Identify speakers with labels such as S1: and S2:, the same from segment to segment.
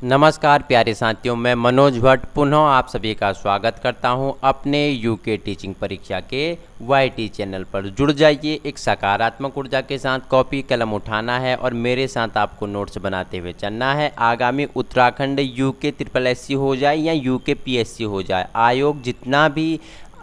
S1: नमस्कार प्यारे साथियों, मैं मनोज भट्ट पुनः आप सभी का स्वागत करता हूं अपने यूके टीचिंग परीक्षा के वाईटी चैनल पर। जुड़ जाइए, एक सकारात्मक ऊर्जा के साथ कॉपी कलम उठाना है और मेरे साथ आपको नोट्स बनाते हुए चलना है। आगामी उत्तराखंड यूके ट्रिपल एससी हो जाए या यूके पीएससी हो जाए, आयोग जितना भी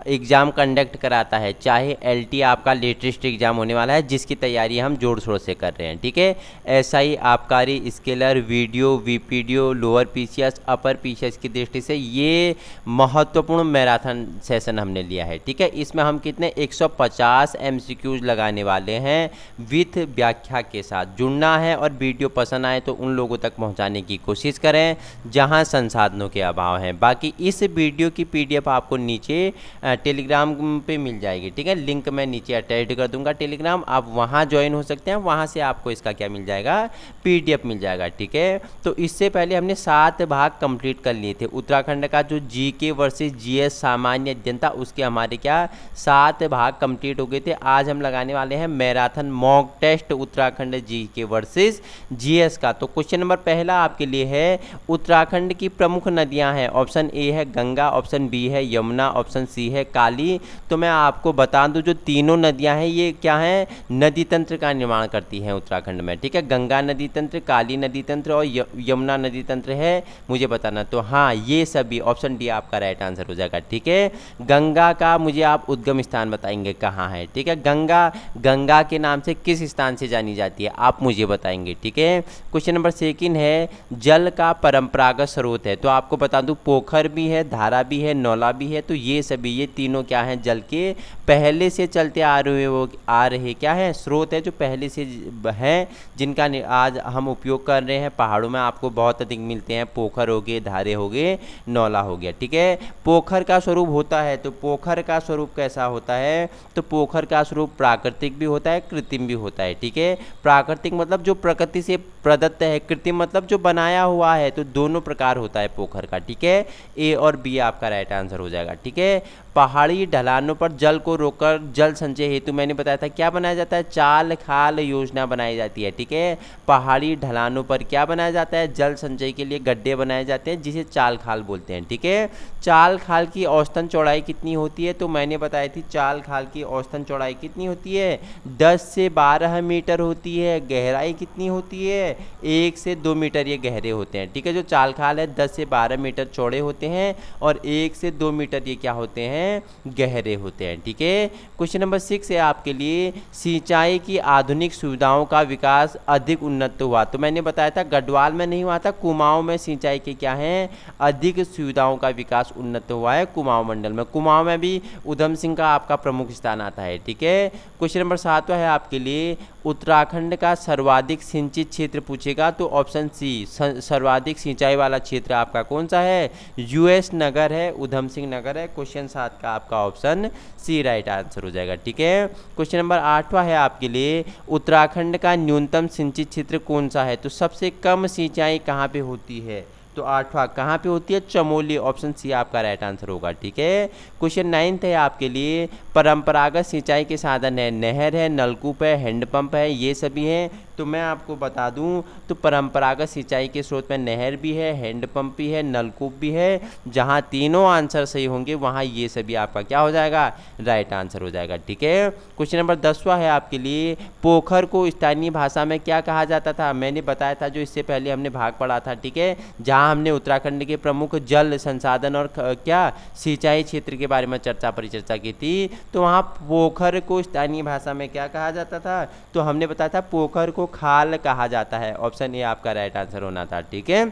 S1: एग्ज़ाम कंडक्ट कराता है, चाहे एलटी आपका लेटेस्ट एग्ज़ाम होने वाला है जिसकी तैयारी हम जोर शोर से कर रहे हैं, ठीक है। एसआई, आबकारी, scalar, video, VPDO, lower PCS, upper PCS की दृष्टि से ये महत्वपूर्ण मैराथन सेशन हमने लिया है, ठीक है। इसमें हम कितने 150 एमसीक्यूज लगाने वाले हैं विथ व्याख्या के साथ। जुड़ना है और वीडियो पसंद आए तो उन लोगों तक पहुंचाने की कोशिश करें जहां संसाधनों के अभाव हैं। बाकी इस वीडियो की पीडीएफ आपको नीचे टेलीग्राम पे मिल जाएगी, ठीक है। लिंक मैं नीचे अटैच कर दूंगा टेलीग्राम, आप वहाँ ज्वाइन हो सकते हैं। वहाँ से आपको इसका क्या मिल जाएगा, पीडीएफ मिल जाएगा, ठीक है। तो इससे पहले हमने 7 भाग कंप्लीट कर लिए थे। उत्तराखंड का जो जीके वर्सेस जीएस सामान्य अध्ययन था, उसके हमारे क्या 7 भाग कंप्लीट हो गए थे। आज हम लगाने वाले हैं marathon mock test Uttarakhand GK versus GS का। तो क्वेश्चन नंबर पहला आपके लिए है, उत्तराखंड की प्रमुख नदियाँ हैं। ऑप्शन ए है गंगा, ऑप्शन बी है यमुना, ऑप्शन सी है काली। तो मैं आपको बता दूं, जो तीनों नदियां हैं ये क्या हैं, नदी तंत्र का निर्माण करती हैं उत्तराखंड में, ठीक है। गंगा नदी तंत्र, काली नदी तंत्र और यमुना नदी तंत्र है, मुझे बताना। तो हाँ, ये सभी ऑप्शन डी आपका राइट आंसर हो जाएगा, ठीक है। गंगा का मुझे आप उद्गम स्थान बताएंगे कहाँ है, ठीक है। गंगा गंगा के नाम से किस स्थान से जानी जाती है, आप मुझे बताएंगे, ठीक है। क्वेश्चन नंबर सेकंड है, जल का परंपरागत स्रोत है। तो आपको बता दूं, पोखर भी है, धारा भी है, नौला भी है। तो ये सभी, ये तीनों क्या हैं, जल के पहले से चलते आ रहे क्या है, स्रोत है, जो पहले से हैं, जिनका आज हम उपयोग कर रहे हैं। पहाड़ों में आपको बहुत अधिक मिलते हैं, पोखर हो गए, धारे हो गए, नौला हो गया, ठीक है। पोखर का स्वरूप होता है, तो पोखर का स्वरूप कैसा होता है, तो पोखर का स्वरूप प्राकृतिक भी होता है, कृत्रिम भी होता है, ठीक है। प्राकृतिक मतलब जो प्रकृति से प्रदत्त है, कृत्रिम मतलब जो बनाया हुआ है। तो दोनों प्रकार होता है पोखर का, ठीक है। ए और बी आपका राइट आंसर हो जाएगा, ठीक है। पहाड़ी ढलानों पर जल को रोककर जल संचय हेतु मैंने बताया था क्या बनाया जाता है, चाल खाल योजना बनाई जाती है, ठीक है। पहाड़ी ढलानों पर क्या बनाया जाता है, जल संचय के लिए गड्ढे बनाए जाते हैं, जिसे चाल खाल बोलते हैं, ठीक है। चाल खाल की औसतन चौड़ाई कितनी होती है, तो मैंने बताई थी चाल खाल की औसतन चौड़ाई कितनी होती है, 10 से 12 मीटर होती है। गहराई कितनी होती है, 1 से 2 मीटर ये गहरे होते हैं, ठीक है। जो चाल खाल है 10 से 12 मीटर चौड़े होते हैं और 1 से 2 मीटर ये क्या होते हैं, गहरे होते हैं, ठीक है। क्वेश्चन नंबर 6 है आपके लिए, सिंचाई की आधुनिक सुविधाओं का विकास अधिक उन्नत हुआ। तो मैंने बताया था गढ़वाल में नहीं हुआ था, कुमाऊं में सिंचाई के क्या है, अधिक सुविधाओं का विकास उन्नत हुआ है कुमाऊं मंडल में। कुमाऊं में भी उधम सिंह का आपका प्रमुख स्थान आता है, ठीक है। क्वेश्चन नंबर 7 है आपके लिए, उत्तराखंड का सर्वाधिक सिंचित क्षेत्र पूछेगा। तो ऑप्शन सी, सर्वाधिक सिंचाई वाला क्षेत्र आपका कौन सा है, यूएस नगर है, उधम सिंह नगर है। क्वेश्चन 7 का आपका ऑप्शन सी राइट आंसर हो जाएगा, ठीक है। क्वेश्चन नंबर 8 है आपके लिए, उत्तराखंड का न्यूनतम सिंचित क्षेत्र कौन सा है। तो सबसे कम सिंचाई कहाँ पे होती है, तो 8वां कहाँ पे होती है, चमोली। ऑप्शन सी आपका राइट आंसर होगा, ठीक है। क्वेश्चन 9 है आपके लिए, परंपरागत सिंचाई के साधन है, नहर है, नलकूप है, हैंडपंप है, ये सभी हैं। तो मैं आपको बता दूं, तो परंपरागत सिंचाई के स्रोत में नहर भी है, हैंडपंप भी है, नलकूप भी है। जहां तीनों आंसर सही होंगे वहां ये सभी आपका क्या हो जाएगा, राइट आंसर हो जाएगा, ठीक है। क्वेश्चन नंबर 10वां है आपके लिए, पोखर को स्थानीय भाषा में क्या कहा जाता था। मैंने बताया था, जो इससे पहले हमने भाग पढ़ा था, ठीक है, जहां हमने उत्तराखंड के प्रमुख जल संसाधन और क्या सिंचाई क्षेत्र के बारे में परिचर्चा की थी। तो वहाँ पोखर को स्थानीय भाषा में क्या कहा जाता था, तो हमने बताया था पोखर को खाल कहा जाता है। ऑप्शन ए आपका राइट आंसर होना था, ठीक है।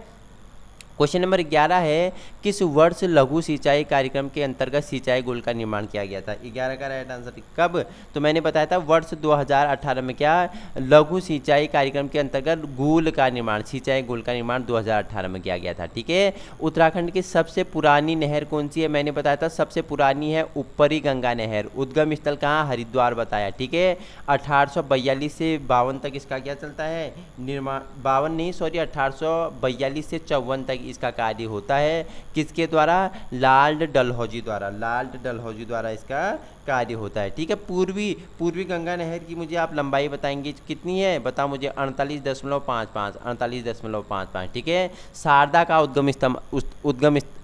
S1: क्वेश्चन नंबर 11 है, किस वर्ष लघु सिंचाई कार्यक्रम के अंतर्गत सिंचाई गोल का निर्माण किया गया था। 11 का राइट आंसर कब, तो मैंने बताया था वर्ष 2018 में क्या लघु सिंचाई कार्यक्रम के अंतर्गत गोल का निर्माण, सिंचाई गोल का निर्माण 2018 में किया गया था, ठीक है। उत्तराखंड की सबसे पुरानी नहर कौन सी है, मैंने बताया था सबसे पुरानी है ऊपरी गंगा नहर। उद्गम स्थल कहाँ, हरिद्वार बताया, ठीक है। 1842 से 52 तक इसका क्या चलता है, निर्माण, 52 नहीं सॉरी 1842 से 54 तक इसका कार्य होता है। किसके द्वारा, लार्ड डलहौजी द्वारा, लार्ड डलहौजी द्वारा इसका कार्य होता है। ठीक है, पूर्वी पूर्वी गंगा नहर की मुझे आप लंबाई बताएंगे कितनी है, बताओ मुझे 48.55, 48.55। ठीक है, शारदा का उद्गम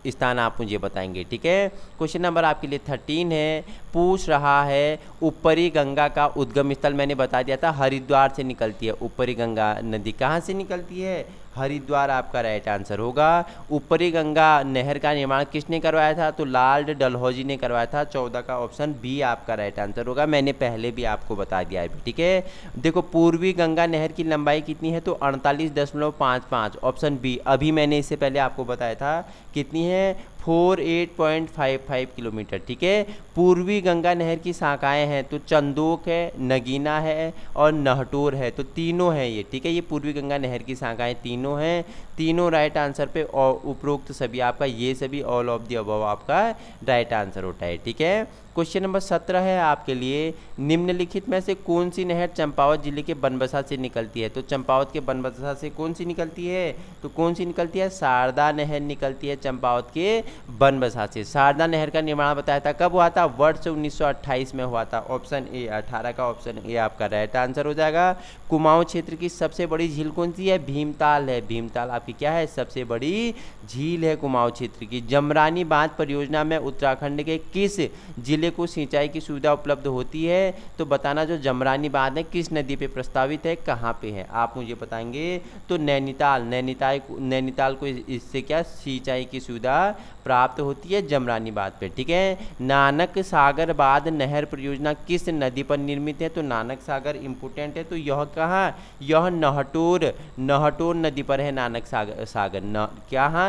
S1: स्थान आप मुझे बताएंगे। ठीक है, क्वेश्चन नंबर आपके लिए 13 है, पूछ रहा है ऊपरी गंगा का उद्गम स्थल। मैंने बता दिया था हरिद्वार से निकलती है ऊपरी गंगा नदी। कहाँ से निकलती है? हरिद्वार आपका राइट आंसर होगा। ऊपरी गंगा नहर का निर्माण किसने करवाया था? तो लॉर्ड डलहौजी ने करवाया था। 14 का ऑप्शन बी आपका राइट आंसर होगा। मैंने पहले भी आपको बता दिया है। ठीक है, देखो पूर्वी गंगा नहर की लंबाई कितनी है? तो 48.55, ऑप्शन बी। अभी मैंने इससे पहले आपको बताया था कितनी है? 48.55 किलोमीटर। ठीक है, पूर्वी गंगा नहर की शाखाएं हैं तो चंदोक है, नगीना है और नहटोर है, तो तीनों हैं ये। ठीक है, ये पूर्वी गंगा नहर की शाखाएं तीनों हैं। तीनों राइट आंसर पे और उपरोक्त सभी आपका, ये सभी ऑल ऑफ द अबव आपका राइट आंसर होता है। ठीक है, क्वेश्चन नंबर 17 है आपके लिए, निम्नलिखित में से कौन सी नहर चंपावत जिले के बनबसा से निकलती है? तो चंपावत के बनबसा से कौन सी निकलती है? तो कौन सी निकलती है? शारदा नहर निकलती है चंपावत के बनबसा से। शारदा नहर का निर्माण बताया था कब हुआ था? वर्ष 1928 में हुआ था। ऑप्शन ए, 18 का ऑप्शन ए आपका राइट आंसर हो जाएगा। कुमाऊं क्षेत्र की सबसे बड़ी झील कौन सी है? भीमताल है। भीमताल आपकी क्या है? सबसे बड़ी झील है कुमाऊं क्षेत्र की। जमरानी बांध परियोजना में उत्तराखंड के किस जिले को सिंचाई की सुविधा उपलब्ध होती है? तो बताना, जो जमरानी बांध है किस नदी पे प्रस्तावित है, कहाँ पे है, आप मुझे बताएंगे। तो नैनीताल को इससे क्या सिंचाई की सुविधा प्राप्त होती है? जमरानी बांध पे। ठीक है, नानक सागर बांध नहर परियोजना किस नदी पर निर्मित है? तो नानक सागर इंपोर्टेंट है, तो यह कहाँ? यह नहटोर नदी पर है। नानक सागर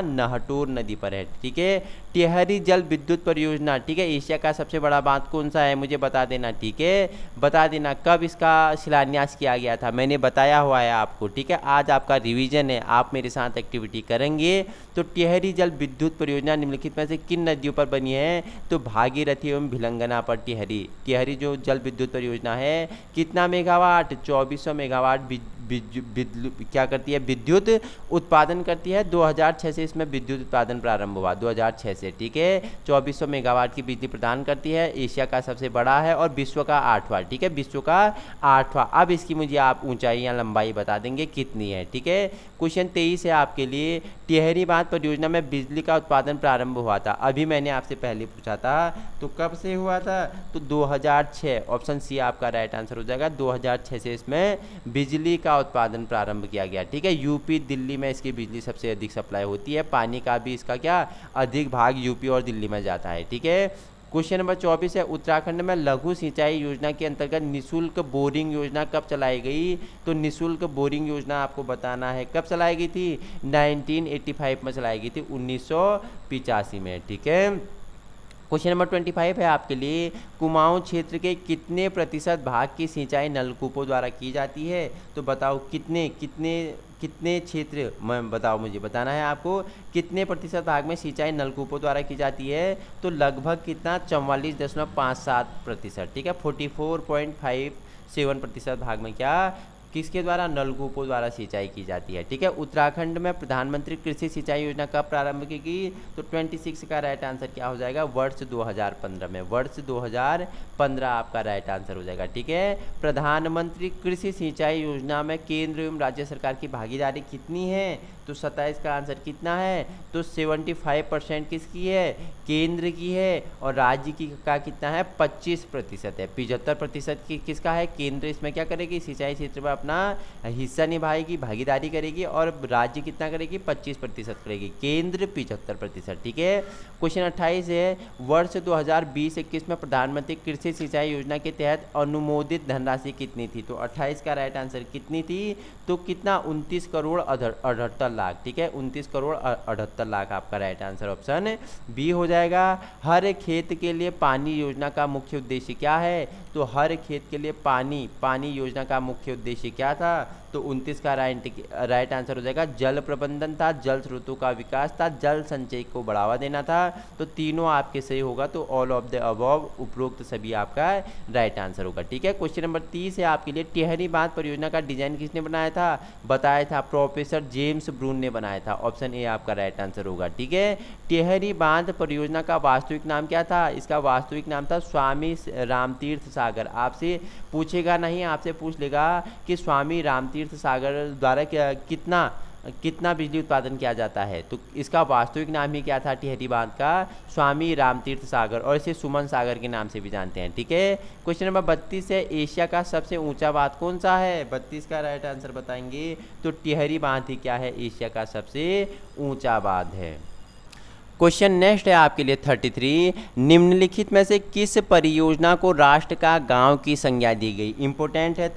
S1: नहटोर नदी पर है। ठीक है, टिहरी जल विद्युत परियोजना, ठीक है, एशिया का सबसे बड़ा बांध कौन सा है? मुझे बता देना। ठीक है, बता देना कब इसका शिलान्यास किया गया था, मैंने बताया हुआ है आपको। ठीक है, आज आपका रिवीजन है, आप मेरे साथ एक्टिविटी करेंगे। तो टिहरी जल विद्युत परियोजना निम्नलिखित में से किन नदियों पर बनी है? तो भागीरथी एवं भिलंगना पर टिहरी जो जल विद्युत परियोजना है, कितना मेगावाट? 2400 मेगावाट क्या करती है? विद्युत उत्पादन करती है। 2006 से इसमें विद्युत उत्पादन प्रारंभ हुआ, 2006 से। ठीक है, 2400 मेगावाट की बिजली प्रदान करती है, एशिया का सबसे बड़ा है और विश्व का 8वां। ठीक है, विश्व का 8वां। अब इसकी मुझे आप ऊंचाई या लंबाई बता देंगे कितनी है। ठीक है, क्वेश्चन 23 है आपके लिए, टिहरी बांध परियोजना में बिजली का उत्पादन प्रारंभ हुआ था। अभी मैंने आपसे पहले पूछा था, तो कब से हुआ था? तो 2006, ऑप्शन सी आपका राइट आंसर हो जाएगा। 2006 से इसमें बिजली का उत्पादन प्रारंभ किया गया। ठीक है, यूपी दिल्ली में इसकी बिजली सबसे अधिक सप्लाई होती है। पानी का भी इसका क्या अधिक भाग यूपी और दिल्ली में जाता है। ठीक है, क्वेश्चन नंबर 24 है, उत्तराखंड में लघु सिंचाई योजना के अंतर्गत निःशुल्क बोरिंग योजना कब चलाई गई? तो निःशुल्क बोरिंग योजना आपको बताना है कब चलाई गई थी? 1985 में चलाई गई थी, 1985 में। ठीक है, क्वेश्चन नंबर 25 है आपके लिए, कुमाऊं क्षेत्र के कितने प्रतिशत भाग की सिंचाई नलकूपों द्वारा की जाती है? तो बताओ कितने कितने कितने क्षेत्र में, बताओ मुझे बताना है आपको, कितने प्रतिशत भाग में सिंचाई नलकूपों द्वारा की जाती है? तो लगभग कितना? 44.57%। ठीक है, 44.57% भाग में क्या किसके द्वारा? नलकूपों द्वारा सिंचाई की जाती है। ठीक है, उत्तराखंड में प्रधानमंत्री कृषि सिंचाई योजना कब प्रारंभ की गई? तो 26 का राइट आंसर क्या हो जाएगा? वर्ष 2015 में। वर्ष 2015 आपका राइट आंसर हो जाएगा। ठीक है, प्रधानमंत्री कृषि सिंचाई योजना में केंद्र एवं राज्य सरकार की भागीदारी कितनी है? तो 27 का आंसर कितना है? तो 75% किसकी है? केंद्र की है। और राज्य की का कितना है? 25% है। 75% की किसका है? केंद्र इसमें क्या करेगी? सिंचाई क्षेत्र में अपना हिस्सा निभाएगी, भागीदारी करेगी, और राज्य कितना करेगी? 25% करेगी, केंद्र 75%। ठीक है, क्वेश्चन 28 है, वर्ष 2020-21 में प्रधानमंत्री कृषि सिंचाई योजना के तहत अनुमोदित धनराशि कितनी थी? तो 28 का राइट आंसर कितनी थी? तो कितना? 29 करोड़ 78 लाख। ठीक है, 29 करोड़ 78 लाख आपका राइट आंसर ऑप्शन बी हो जाएगा। हर खेत के लिए पानी योजना का मुख्य उद्देश्य क्या है? तो हर खेत के लिए पानी योजना का मुख्य उद्देश्य क्या था? तो 29 का राइट आंसर हो जाएगा जल प्रबंधन था, जल स्रोतों का विकास था, जल संचय को बढ़ावा देना था। तो तीनों आपके सही होगा, तो ऑल ऑफ द अबव उपरोक्त सभी आपका राइट आंसर होगा। ठीक है, क्वेश्चन नंबर 30 है आपके लिए, टिहरी बांध परियोजना का डिजाइन किसने बनाया था? बताया था प्रोफेसर जेम्स ब्रून ने बनाया था। ऑप्शन ए आपका राइट आंसर होगा। ठीक है, टिहरी बांध परियोजना का वास्तविक नाम क्या था? इसका वास्तविक नाम था स्वामी रामतीर्थ सागर। आपसे पूछेगा नहीं, आपसे पूछ लेगा कि स्वामी रामतीर्थ सागर द्वारा कितना बिजली उत्पादन किया जाता है, तो इसका वास्तविक नाम ही क्या था टिहरी बांध का? स्वामी रामतीर्थ सागर, और इसे सुमन सागर के नाम से भी जानते हैं। ठीक है, क्वेश्चन नंबर 32 है, एशिया का सबसे ऊंचा बांध कौन सा है? 32 का राइट आंसर बताएंगे तो टिहरी बांध ही क्या है? एशिया का सबसे ऊंचा बांध है। क्वेश्चन नेक्स्ट है आपके लिए 33, निम्नलिखित में से किस परियोजना को राष्ट्र का गांव की संज्ञा दी गई? इंपॉर्टेंट है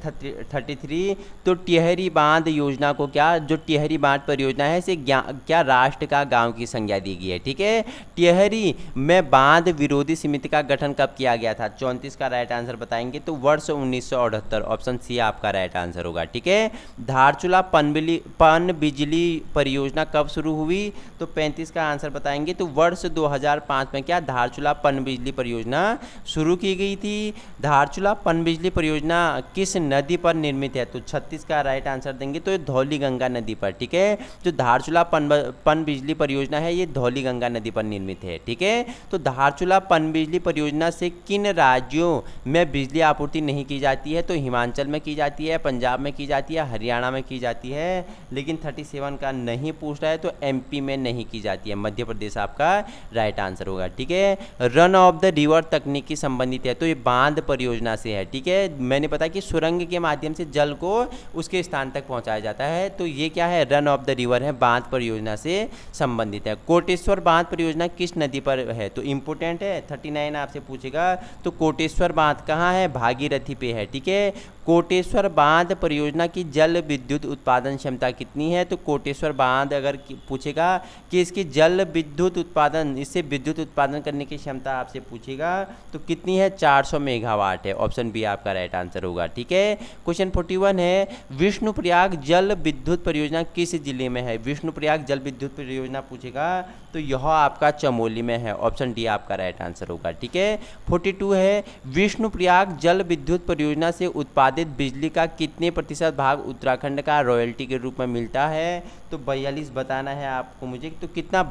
S1: 33। तो टिहरी बांध योजना को क्या, जो टिहरी बांध परियोजना है इसे क्या राष्ट्र का गांव की संज्ञा दी गई है। ठीक है, टिहरी में बांध विरोधी समिति का गठन कब किया गया था? 34 का राइट आंसर बताएंगे तो वर्ष 1978। ऑप्शन सी आपका राइट आंसर होगा। ठीक है, धारचूला पनबिजली परियोजना कब शुरू हुई? तो 35 का आंसर बताएंगे तो वर्ष 2005 में क्या धारचूला पनबिजली परियोजना शुरू की गई थी। धारचूला पनबिजली परियोजना किस नदी पर निर्मित है? तो 36 का राइट आंसर देंगे तो धौली गंगा नदी पर। ठीक है, जो धारचूला पनबिजली परियोजना है ये धौली गंगा नदी पर निर्मित है। ठीक है, तो धारचूला पनबिजली परियोजना से किन राज्यों में बिजली आपूर्ति नहीं की जाती है? तो हिमाचल में की जाती है, पंजाब में की जाती है, हरियाणा में की जाती है। लेकिन 37 का नहीं पूछ रहा है तो एमपी में नहीं की जाती है, मध्य प्रदेश आपका राइट आंसर होगा। ठीक है, रन ऑफ द रिवर तकनीकी संबंधित है तो ये बांध परियोजना से है। ठीक है, मैंने बताया कि सुरंग के माध्यम से जल को उसके स्थान तक पहुंचाया जाता है, तो ये क्या है? रन ऑफ द रिवर है, बांध परियोजना से संबंधित है। कोटेश्वर बांध परियोजना किस नदी पर है? तो इंपोर्टेंट है 39 आपसे पूछेगा तो कोटेश्वर बांध कहाँ है? भागीरथी पे है। ठीक है, कोटेश्वर बांध परियोजना की जल विद्युत उत्पादन क्षमता कितनी है? तो कोटेश्वर बांध अगर पूछेगा कि इसकी जल विद्युत उत्पादन, इससे विद्युत उत्पादन करने की क्षमता आपसे पूछेगा तो कितनी है? 400 मेगावाट है। ऑप्शन बी आपका राइट आंसर होगा। ठीक है, क्वेश्चन 41 है, विष्णुप्रयाग जल विद्युत परियोजना किस जिले में है? विष्णुप्रयाग जल विद्युत परियोजना पूछेगा तो यह आपका चमोली में है। ऑप्शन डी आपका राइट आंसर होगा। ठीक है, 42 है, विष्णुप्रयाग जल विद्युत परियोजना से उत्पादित बिजली का कितने प्रतिशत भाग उत्तराखंड का रॉयल्टी के रूप में मिलता है? तो 42 बताना है आपको मुझे, तो कितना?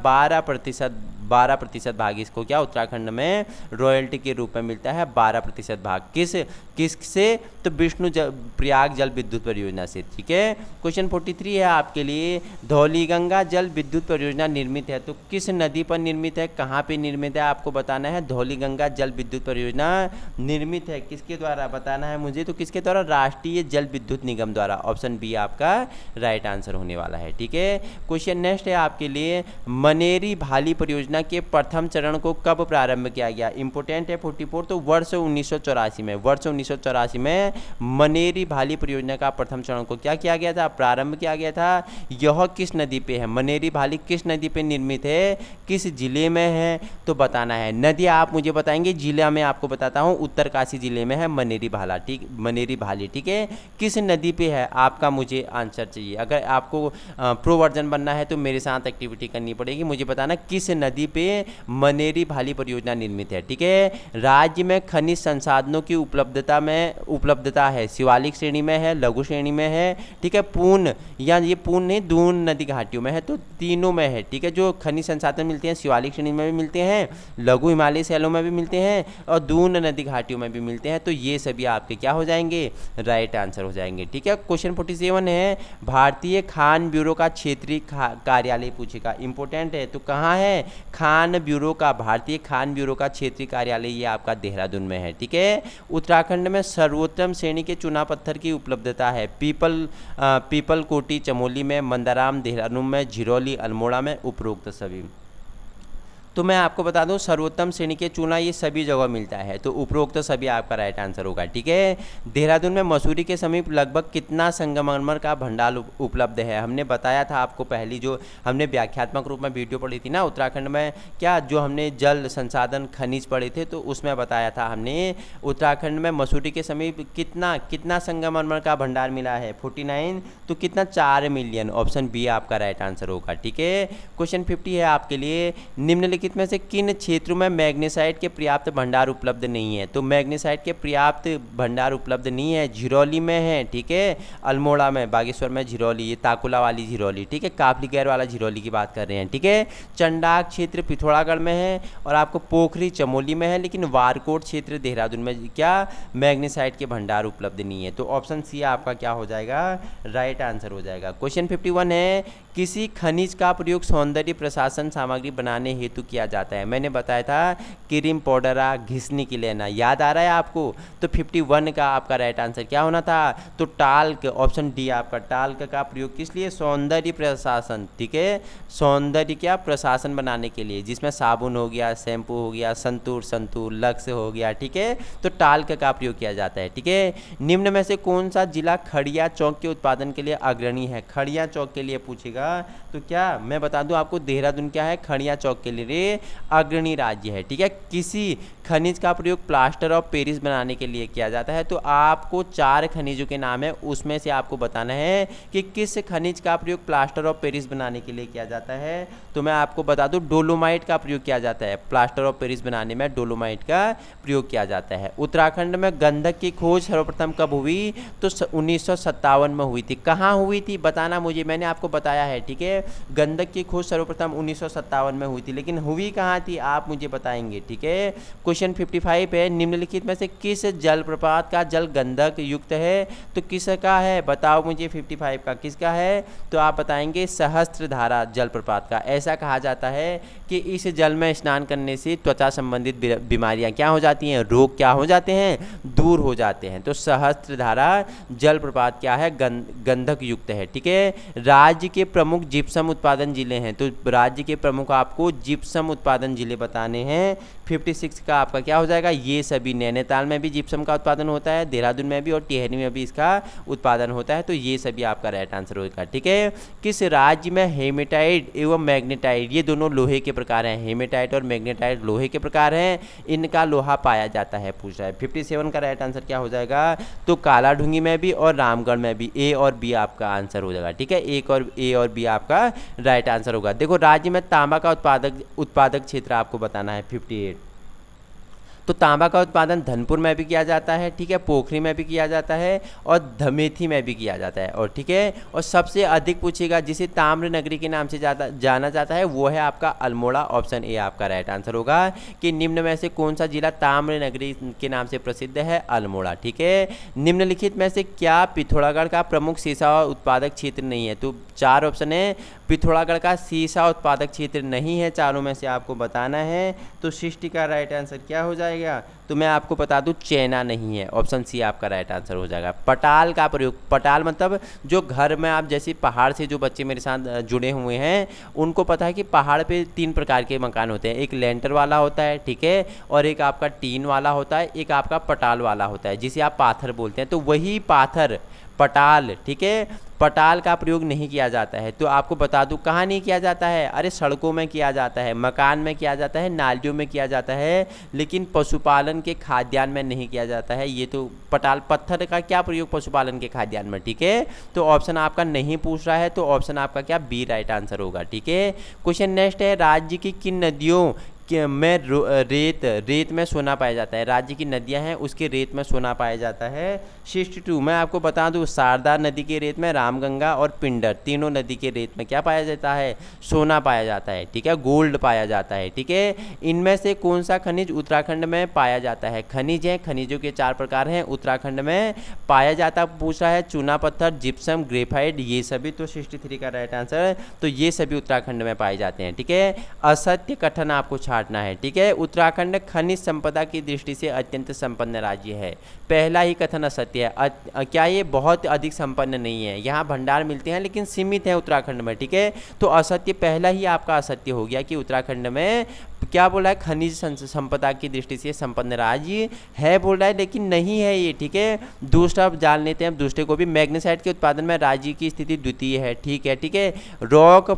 S1: 12% भाग इसको क्या उत्तराखंड में रॉयल्टी के रूप में मिलता है। 12% भाग किससे? तो प्रयाग जल विद्युत परियोजना से। ठीक है, क्वेश्चन 43 है आपके लिए, धौलीगंगा जल विद्युत परियोजना निर्मित है तो किस नदी पर निर्मित है? कहाँ पे निर्मित है आपको बताना है। धौलीगंगा जल विद्युत परियोजना निर्मित है किसके द्वारा बताना है मुझे, तो किसके द्वारा? राष्ट्रीय जल विद्युत निगम द्वारा। ऑप्शन बी आपका राइट आंसर होने वाला है। ठीक है, क्वेश्चन नेक्स्ट है आपके लिए, मनेरी भाली परियोजना के प्रथम चरण को कब प्रारंभ किया गया? इंपोर्टेंट है 44, तो वर्ष 1984 में। वर्ष 1984 में मनेरी भाली परियोजना का प्रथम चरण को क्या किया गया था? प्रारंभ किया गया था। यह किस नदी पे है? मनेरी भाली किस नदी पे निर्मित है, किस जिले में है तो बताना है। नदी आप मुझे बताएंगे, जिला में आपको बताता हूँ, उत्तरकाशी जिले में है मनेरी भाली। ठीक है, किस नदी पे है आपका मुझे आंसर चाहिए। अगर आपको प्रो वर्जन बनना है तो मेरे साथ एक्टिविटी करनी पड़ेगी, मुझे बताना किस नदी पे मनेरी भाली परियोजना निर्मित है। ठीक है, राज्य में खनिज संसाधनों की उपलब्धता है, शिवालिक श्रेणी में है, लघु श्रेणी में है। ठीक है, पूर्ण या ये पूर्ण नहीं, दून नदी घाटियों में है, तो तीनों में है। ठीक है, जो खनिज संसाधन मिलते हैं शिवालिक श्रेणी में भी मिलते हैं, लघु हिमालय शैलों में भी मिलते हैं और दून नदी घाटियों में भी मिलते हैं, तो ये सभी आपके क्या हो जाएंगे? राइट आंसर हो जाएंगे। ठीक है, क्वेश्चन 47 है, भारतीय खान ब्यूरो का क्षेत्रीय कार्यालय पूछेगा। इंपोर्टेंट है, तो कहाँ है खान ब्यूरो का? भारतीय खान ब्यूरो का क्षेत्रीय कार्यालय ये आपका देहरादून में है। ठीक है, उत्तराखंड में सर्वोत्तम श्रेणी के चूना पत्थर की उपलब्धता है। पीपल कोटी चमोली में, मंदाराम देहरादून में, झिरोली अल्मोड़ा में, उपरोक्त सभी। तो मैं आपको बता दूं सर्वोत्तम श्रेणी के चूना ये सभी जगह मिलता है, तो उपरोक्त तो सभी आपका राइट आंसर होगा। ठीक है, देहरादून में मसूरी के समीप लगभग कितना संगमरमर का भंडार उपलब्ध है? हमने बताया था आपको पहली जो हमने व्याख्यात्मक रूप में वीडियो पढ़ी थी ना उत्तराखंड में, क्या जो हमने जल संसाधन खनिज पढ़े थे, तो उसमें बताया था हमने उत्तराखंड में मसूरी के समीप कितना कितना संगमरमर का भंडार मिला है 49, तो कितना 4 मिलियन, ऑप्शन बी आपका राइट आंसर होगा। ठीक है, क्वेश्चन 50 है आपके लिए, निम्नलिखित में से किन क्षेत्रों में मैग्नीसाइट के पर्याप्त भंडार उपलब्ध नहीं है? तो मैग्नीसाइट के पर्याप्त भंडार उपलब्ध नहीं है, झिरौली में है, ठीक है, अल्मोड़ा में, बागेश्वर में झिरौली, ये ताकुला वाली झिरौली, ठीक है, काफली गैर वाला झिरौली की बात कर रहे हैं। ठीक है, चंडाक क्षेत्र पिथौरागढ़ में है और आपको पोखरी चमोली में है, लेकिन वारकोट क्षेत्र देहरादून में क्या मैग्नीसाइट के भंडार उपलब्ध नहीं है, तो ऑप्शन सी आपका क्या हो जाएगा, राइट आंसर हो जाएगा। क्वेश्चन 51 है, किसी खनिज का प्रयोग सौंदर्य प्रशासन सामग्री बनाने हेतु किया जाता है? मैंने बताया था क्रीम पाउडर घिसनी की लेना, याद आ रहा है आपको? तो 51 का आपका राइट आंसर क्या होना था, तो टाल्क, ऑप्शन डी आपका, टाल्क का प्रयोग किस लिए, सौंदर्य प्रशासन, ठीक है, सौंदर्य क्या प्रशासन बनाने के लिए, जिसमें साबुन हो गया, शैम्पू हो गया, संतूर लक्स हो गया, ठीक है, तो टाल्क का प्रयोग किया जाता है। ठीक है, निम्न में से कौन सा जिला खड़िया चौक के उत्पादन के लिए अग्रणी है? खड़िया चौक के लिए पूछेगा तो क्या मैं बता दूं आपको, देहरादून क्या है, खड़िया चौक के लिए अग्रणी राज्य है। ठीक है, किसी खनिज का प्रयोग प्लास्टर ऑफ पेरिस बनाने के लिए किया जाता है, तो आपको 4 खनिजों के नाम है, उसमें से आपको बताना है कि किस खनिज का प्रयोग प्लास्टर ऑफ पेरिस बनाने के लिए किया जाता है। तो मैं आपको बता दूं डोलोमाइट का प्रयोग किया जाता है, प्लास्टर ऑफ पेरिस बनाने में डोलोमाइट का प्रयोग किया जाता है। उत्तराखंड में गंधक की खोज सर्वप्रथम कब हुई? तो 1957 में हुई थी। कहाँ हुई थी बताना मुझे, मैंने आपको बताया है। ठीक है, गंधक की खोज सर्वप्रथम 1957 में हुई थी, लेकिन हुई कहाँ थी आप मुझे बताएंगे। ठीक है, क्वेश्चन 55 है, निम्नलिखित में से किस जलप्रपात का जल गंधक युक्त है? तो किसका है बताओ मुझे, 55 का किसका है? तो आप बताएंगे सहस्त्रधारा जलप्रपात का। ऐसा कहा जाता है कि इस जल में स्नान करने से त्वचा संबंधित बीमारियां क्या हो जाती हैं, रोग क्या हो जाते हैं, दूर हो जाते हैं। तो सहस्त्रधारा जलप्रपात क्या है, गंधक युक्त है। ठीक है, राज्य के प्रमुख जिप्सम उत्पादन जिले हैं, तो राज्य के प्रमुख आपको जिप्सम उत्पादन जिले बताने हैं। 56 का आपका क्या हो जाएगा, ये सभी, नैनीताल में भी जिप्सम का उत्पादन होता है, देहरादून में भी और टिहरी में भी इसका उत्पादन होता है, तो ये सभी आपका राइट आंसर होगा। ठीक है, किस राज्य में हेमेटाइट एवं मैग्नेटाइट, ये दोनों लोहे के प्रकार हैं, हेमेटाइट और मैग्नेटाइट लोहे के प्रकार हैं, इनका लोहा पाया जाता है, पूछ रहा है। 57 का राइट आंसर क्या हो जाएगा, तो कालाढूंगी में भी और रामगढ़ में भी, ए और बी आपका आंसर हो जाएगा। ठीक है, ए और बी आपका राइट आंसर होगा। देखो राज्य में तांबा का उत्पादक क्षेत्र आपको बताना है 58, तो तांबा का उत्पादन धनपुर में भी किया जाता है, ठीक है, पोखरी में भी किया जाता है और धमेथी में भी किया जाता है, और ठीक है, और सबसे अधिक पूछेगा जिसे ताम्र नगरी के नाम से जाना जाता है वो है आपका अल्मोड़ा, ऑप्शन ए आपका राइट आंसर होगा कि निम्न में से कौन सा जिला ताम्र नगरी के नाम से प्रसिद्ध है, अल्मोड़ा। ठीक है, निम्नलिखित में से क्या पिथौरागढ़ का प्रमुख सीसा उत्पादक क्षेत्र नहीं है? तो 4 ऑप्शन है, पिथौरागढ़ का सीसा उत्पादक क्षेत्र नहीं है, चारों में से आपको बताना है, तो 60 का राइट आंसर क्या हो जाएगा, तो मैं आपको बता दूं चैना नहीं है, ऑप्शन सी आपका राइट आंसर हो जाएगा। पटाल का प्रयोग, पटाल मतलब जो घर में आप जैसे पहाड़ से जो बच्चे मेरे साथ जुड़े हुए हैं उनको पता है कि पहाड़ पे 3 प्रकार के मकान होते हैं, एक लेंटर वाला होता है, ठीक है, और एक आपका टीन वाला होता है, एक आपका पटाल वाला होता है जिसे आप पाथर बोलते हैं, तो वही पाथर पटाल, ठीक है, पटाल का प्रयोग नहीं किया जाता है। तो आपको बता दूं कहाँ नहीं किया जाता है, अरे सड़कों में किया जाता है, मकान में किया जाता है, नालियों में किया जाता है, लेकिन पशुपालन के खाद्यान्न में नहीं किया जाता है। ये तो पटाल पत्थर का क्या प्रयोग पशुपालन के खाद्यान्न में, ठीक है, तो ऑप्शन आपका नहीं पूछ रहा है, तो ऑप्शन आपका क्या बी राइट आंसर होगा। ठीक है, क्वेश्चन नेक्स्ट है, राज्य की किन नदियों में रेत में सोना पाया जाता है? राज्य की नदियां हैं उसके रेत में सोना पाया जाता है। 62 मैं आपको बता दूं, शारदा नदी के रेत में, रामगंगा और पिंडर तीनों नदी के रेत में क्या पाया जाता है, सोना पाया जाता है, ठीक है, गोल्ड पाया जाता है। ठीक है, इनमें से कौन सा खनिज उत्तराखंड में पाया जाता है? खनिज है, खनिजों के 4 प्रकार हैं, उत्तराखंड में पाया जाता पूछ रहा है, चूना पत्थर, जिप्सम, ग्रेफाइट, ये सभी, तो 63 का राइट आंसर, तो ये सभी उत्तराखंड में पाए जाते हैं। ठीक है, असत्य कथन आपको छांटना है। ठीक है, उत्तराखंड खनिज संपदा की दृष्टि से अत्यंत संपन्न राज्य है, पहला ही कथन असत्य है। क्या ये बहुत अधिक संपन्न नहीं है, यहाँ भंडार मिलते हैं लेकिन सीमित है उत्तराखंड में, ठीक है, तो असत्य पहला ही आपका असत्य हो गया कि उत्तराखंड में क्या बोला है, खनिज संपदा की दृष्टि से संपन्न राज्य है बोल रहा है, लेकिन नहीं है ये, ठीक है। दूसरा जान लेते हैं हम दूसरे को भी, मैग्नेसाइट के उत्पादन में राज्य की स्थिति द्वितीय है, ठीक है, ठीक है। रॉक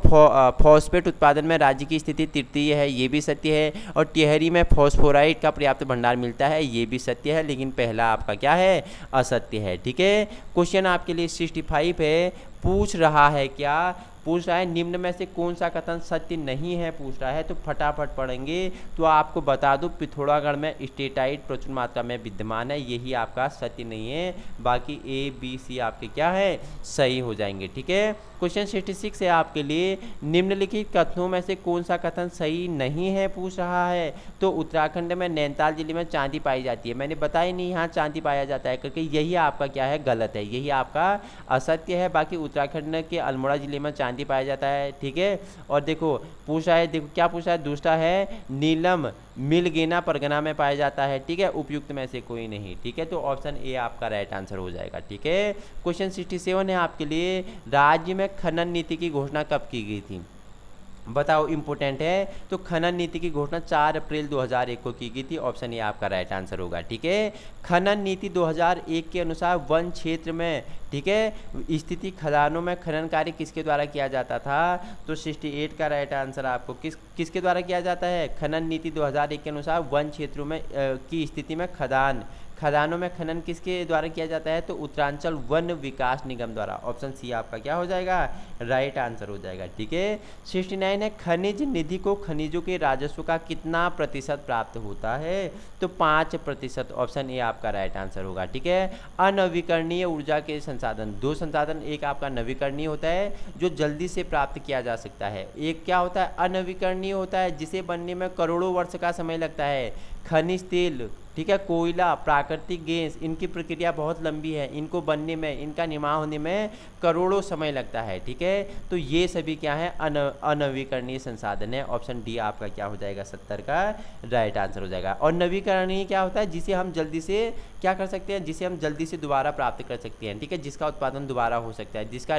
S1: फॉस्फेट उत्पादन में राज्य की स्थिति तृतीय है, ये भी सत्य है। और टिहरी में फॉस्फोराइड का पर्याप्त भंडार मिलता है, ये भी सत्य है, लेकिन पहला आपका क्या है, असत्य है, ठीक है। क्वेश्चन आपके लिए 65 है, पूछ रहा है क्या, पूछ रहा है निम्न में से कौन सा कथन सत्य नहीं है, पूछ रहा है। तो फटाफट पढ़ेंगे तो आपको बता दूं, पिथौरागढ़ में स्टेटाइट प्रचुर मात्रा में विद्यमान है, यही आपका सत्य नहीं है, बाकी ए बी सी आपके क्या है, सही हो जाएंगे, ठीक है। क्वेश्चन 66 है आपके लिए, निम्नलिखित कथनों में से कौन सा कथन सही नहीं है, पूछ रहा है। तो उत्तराखंड में नैनीताल जिले में चांदी पाई जाती है, मैंने बताया नहीं यहाँ चांदी पाया जाता है करके, यही आपका क्या है, गलत है, यही आपका असत्य है। बाकी उत्तराखंड के अल्मोड़ा जिले में चांदी पाया जाता है, ठीक है। और देखो पूछा है, देखो क्या पूछा है, दूसरा है नीलम मिलगेना परगना में पाया जाता है, ठीक है, उपयुक्त में से कोई नहीं, ठीक है। तो ऑप्शन ए आपका राइट आंसर हो जाएगा, ठीक है। क्वेश्चन 67 है आपके लिए, राज्य में खनन नीति की घोषणा कब की गई थी, बताओ, इंपॉर्टेंट है। तो खनन नीति की घोषणा 4 अप्रैल 2001 को की गई थी, ऑप्शन ए आपका राइट आंसर होगा, ठीक है। खनन नीति 2001 के अनुसार वन क्षेत्र में, ठीक है, स्थिति खदानों में खनन कार्य किसके द्वारा किया जाता था। तो 68 का राइट आंसर आपको किसके द्वारा किया जाता है, खनन नीति 2001 के अनुसार वन क्षेत्रों में की स्थिति में खदानों में खनन किसके द्वारा किया जाता है। तो उत्तरांचल वन विकास निगम द्वारा, ऑप्शन सी आपका क्या हो जाएगा, राइट आंसर हो जाएगा, ठीक है। 69 है, खनिज निधि को खनिजों के राजस्व का कितना प्रतिशत प्राप्त होता है। तो 5%, ऑप्शन ए आपका राइट आंसर होगा, ठीक है। अनवीकरणीय ऊर्जा के संसाधन, दो संसाधन, एक आपका नवीकरणीय होता है जो जल्दी से प्राप्त किया जा सकता है, एक क्या होता है, अनवीकरणीय होता है जिसे बनने में करोड़ों वर्ष का समय लगता है। खनिज तेल, ठीक है, कोयला, प्राकृतिक गैस, इनकी प्रक्रिया बहुत लंबी है, इनको बनने में, इनका निर्माण होने में करोड़ों समय लगता है, ठीक है। तो ये सभी क्या है, अनवीकरणीय संसाधन है, ऑप्शन डी आपका क्या हो जाएगा, 70 का राइट आंसर हो जाएगा। और नवीकरणीय क्या होता है, जिसे हम जल्दी से क्या कर सकते हैं, जिसे हम जल्दी से दोबारा प्राप्त कर सकते हैं, ठीक है, जिसका उत्पादन दोबारा हो सकता है, जिसका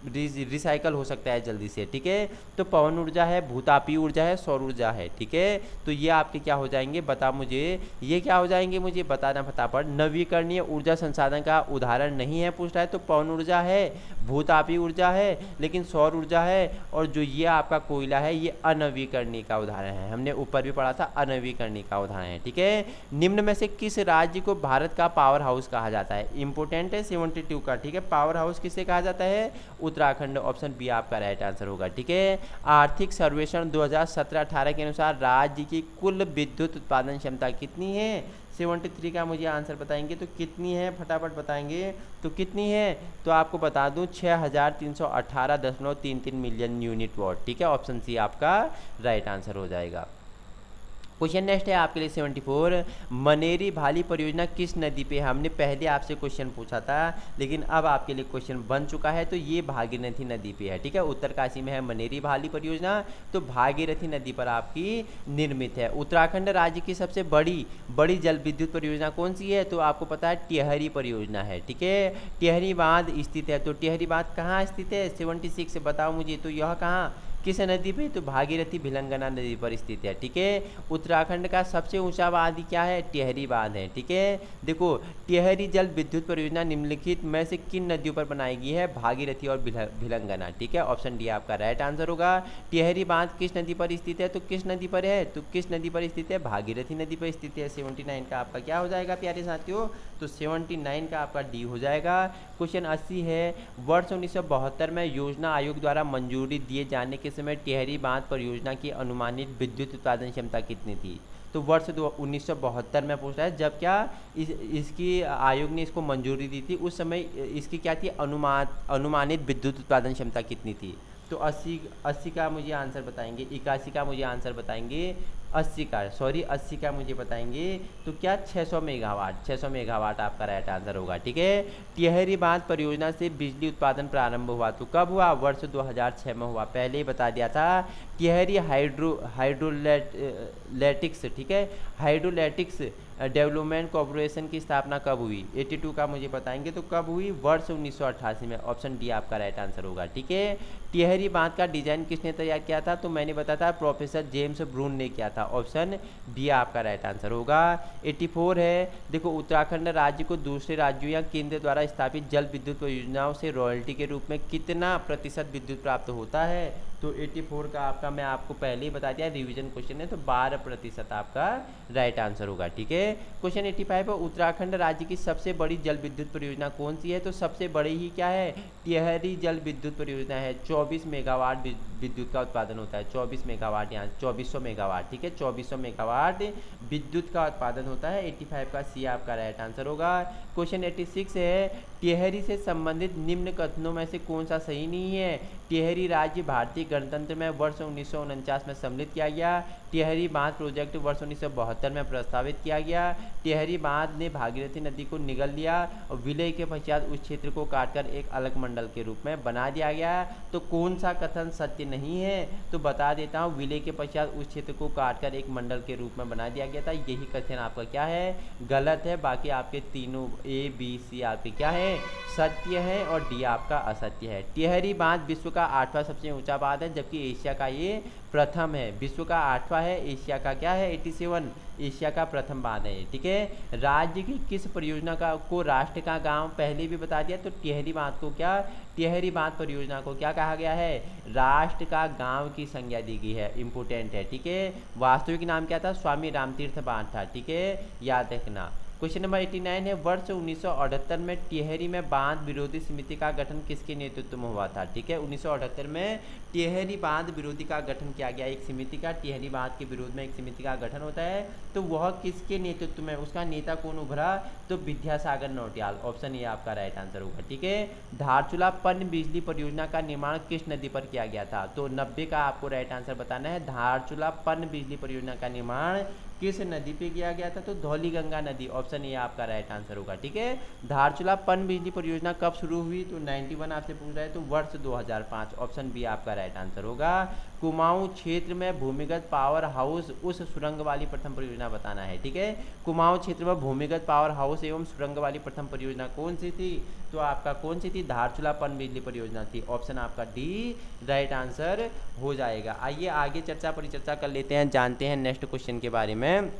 S1: रिसाइकल हो सकता है जल्दी से, ठीक है। तो पवन ऊर्जा है, भूतापीय ऊर्जा है, सौर ऊर्जा है, ठीक है। तो ये आपके क्या हो जाएंगे, बता मुझे, ये क्या हो जाएंगे, मुझे बताना फटाफट। नवीकरणीय ऊर्जा संसाधन का उदाहरण नहीं है पूछ रहा है, तो पवन ऊर्जा है, भूतापीय ऊर्जा है, लेकिन सौर ऊर्जा है, और जो ये आपका कोयला है ये अनवीकरणीय का उदाहरण है, हमने ऊपर भी पढ़ा था, अनवीकरणीय का उदाहरण है, ठीक है। निम्न में से किस राज्य को भारत का पावर हाउस कहा जाता है, इंपोर्टेंट है 72 का, ठीक है। पावर हाउस किसे कहा जाता है, उत्तराखंड, ऑप्शन बी आपका राइट आंसर होगा, ठीक है। आर्थिक सर्वेक्षण 2017-18 के अनुसार राज्य की कुल विद्युत उत्पादन क्षमता कितनी है, 73 का मुझे आंसर बताएंगे तो कितनी है, फटाफट बताएंगे तो कितनी है। तो आपको बता दूं 6318.33 मिलियन यूनिट वॉट, ठीक है, ऑप्शन सी आपका राइट आंसर हो जाएगा। क्वेश्चन नेक्स्ट है आपके लिए 74, मनेरी भाली परियोजना किस नदी पे है, हमने पहले आपसे क्वेश्चन पूछा था, लेकिन अब आपके लिए क्वेश्चन बन चुका है। तो ये भागीरथी नदी पे है, ठीक है, उत्तरकाशी में है मनेरी भाली परियोजना, तो भागीरथी नदी पर आपकी निर्मित है। उत्तराखंड राज्य की सबसे बड़ी जल विद्युत परियोजना कौन सी है, तो आपको पता है टिहरी परियोजना है, ठीक है, टिहरी बांध स्थित है। तो टिहरी बांध कहाँ स्थित है, 76 बताओ मुझे, तो यह कहाँ, किस नदी पे, तो भागीरथी भिलंगना नदी पर स्थित है, ठीक है। उत्तराखंड का सबसे ऊंचा बांध क्या है, टिहरी बांध है, ठीक है। देखो टिहरी जल विद्युत परियोजना निम्नलिखित में से किन नदियों पर बनाई गई है, भागीरथी और भिलंगना, ठीक है, ऑप्शन डी आपका राइट आंसर होगा। टिहरी बांध किस नदी पर स्थित है, तो किस नदी पर है, तो किस नदी पर स्थित है, भागीरथी नदी पर स्थित है। 79 का आपका क्या हो जाएगा प्यारे साथियों, तो 79 का आपका डी हो जाएगा। क्वेश्चन 80 है, वर्ष 1972 में योजना आयोग द्वारा मंजूरी दिए जाने के समय टिहरी बांध परियोजना की अनुमानित विद्युत उत्पादन क्षमता कितनी थी। तो वर्ष 1972 में पूछ रहा है, जब क्या इसकी आयोग ने इसको मंजूरी दी थी, उस समय इसकी क्या थी, अनुमानित विद्युत उत्पादन क्षमता कितनी थी। तो 80 का मुझे आंसर बताएंगे, 81 का मुझे आंसर बताएंगे, 80 का मुझे बताएंगे, तो क्या 600 मेगावाट आपका राइट आंसर होगा, ठीक है। टिहरी बांध परियोजना से बिजली उत्पादन प्रारंभ हुआ, तो कब हुआ, वर्ष 2006 में हुआ, पहले ही बता दिया था। टिहरी हाइड्रोलैटिक्स, ठीक है, हाइड्रोलैटिक्स डेवलपमेंट कॉर्पोरेशन की स्थापना कब हुई? 82 का मुझे बताएंगे तो कब हुई? वर्ष 1988 में। ऑप्शन डी आपका राइट आंसर होगा। ठीक है, टिहरी बांध का डिजाइन किसने तैयार किया था? तो मैंने बताया था प्रोफेसर जेम्स ब्रून ने किया था। ऑप्शन बी आपका राइट आंसर होगा। 84 है, देखो उत्तराखंड राज्य को दूसरे राज्यों या केंद्र द्वारा स्थापित जल विद्युत परियोजनाओं से रॉयल्टी के रूप में कितना प्रतिशत विद्युत प्राप्त होता है? तो 84 का आपका मैं आपको पहले ही बता दिया, रिवीजन क्वेश्चन है, तो 12% आपका राइट आंसर होगा। ठीक है, क्वेश्चन 85 है, उत्तराखंड राज्य की सबसे बड़ी जल विद्युत परियोजना कौन सी है? तो सबसे बड़ी ही क्या है? टिहरी जल विद्युत परियोजना है। 24 मेगावाट विद्युत का उत्पादन होता है। 24 मेगावाट, यहाँ 2400 मेगावाट। ठीक है, 2400 मेगावाट विद्युत का उत्पादन होता है। 85 का सी आपका राइट आंसर होगा। क्वेश्चन 86 है, टिहरी से संबंधित निम्न कथनों में से कौन सा सही नहीं है? टिहरी राज्य भारतीय गणतंत्र में वर्ष 1949 में सम्मिलित किया गया। टिहरी बांध प्रोजेक्ट वर्ष 1972 में प्रस्तावित किया गया। टिहरी बांध ने भागीरथी नदी को निगल लिया और विलय के पश्चात उस क्षेत्र को काटकर एक अलग मंडल के रूप में बना दिया गया। तो कौन सा कथन सत्य नहीं है? तो बता देता हूँ, विलय के पश्चात उस क्षेत्र को काटकर एक मंडल के रूप में बना दिया गया था, यही कथन आपका क्या है? गलत है। बाकी आपके तीनों ए बी सी आपके क्या है? सत्य है, और डी आपका असत्य है। टिहरी बांध विश्व का 8वां सबसे ऊंचा बांध है, जबकि एशिया का ये प्रथम है। विश्व का 8वां है, एशिया का क्या है? 87, एशिया का प्रथम बांध है। ठीक है, राज्य की किस परियोजना को राष्ट्र का गांव? पहले भी बता दिया, तो टिहरी बांध को क्या, टिहरी बांध परियोजना को क्या कहा गया है? राष्ट्र का गांव की संज्ञा दी गई है। इंपोर्टेंट है। ठीक है, वास्तविक नाम क्या था? स्वामी रामतीर्थ बांध था। ठीक है, याद रखना। क्वेश्चन नंबर 89 है, वर्ष 1978 में टिहरी में बांध विरोधी समिति का गठन किसके नेतृत्व में हुआ था? ठीक है, 1978 में टिहरी बांध विरोधी का गठन किया गया, एक समिति का। टिहरी बांध के विरोध में एक समिति का गठन होता है, तो वह किसके नेतृत्व में, उसका नेता कौन उभरा? तो विद्यासागर नौटियाल। ऑप्शन ए आपका राइट आंसर होगा। ठीक है, धारचूला पन बिजली परियोजना का निर्माण किस नदी पर किया गया था? तो 90 का आपको राइट आंसर बताना है। धारचूला पन बिजली परियोजना का निर्माण किस नदी पे किया गया था? तो धौलीगंगा नदी। ऑप्शन ए आपका राइट आंसर होगा। ठीक है, धारचूला पन बिजली परियोजना कब शुरू हुई? तो 91 आपसे पूछ रहा है, तो वर्ष 2005। ऑप्शन बी आपका राइट आंसर होगा। कुमाऊं क्षेत्र में भूमिगत पावर हाउस उस सुरंग वाली प्रथम परियोजना बताना है। ठीक है, कुमाऊं क्षेत्र में भूमिगत पावर हाउस एवं सुरंग वाली प्रथम परियोजना कौन सी थी? तो आपका कौन सी थी? धारचूला पन बिजली परियोजना थी। ऑप्शन आपका डी राइट आंसर हो जाएगा। आइए आगे चर्चा परिचर्चा कर लेते हैं, जानते हैं नेक्स्ट क्वेश्चन के बारे में।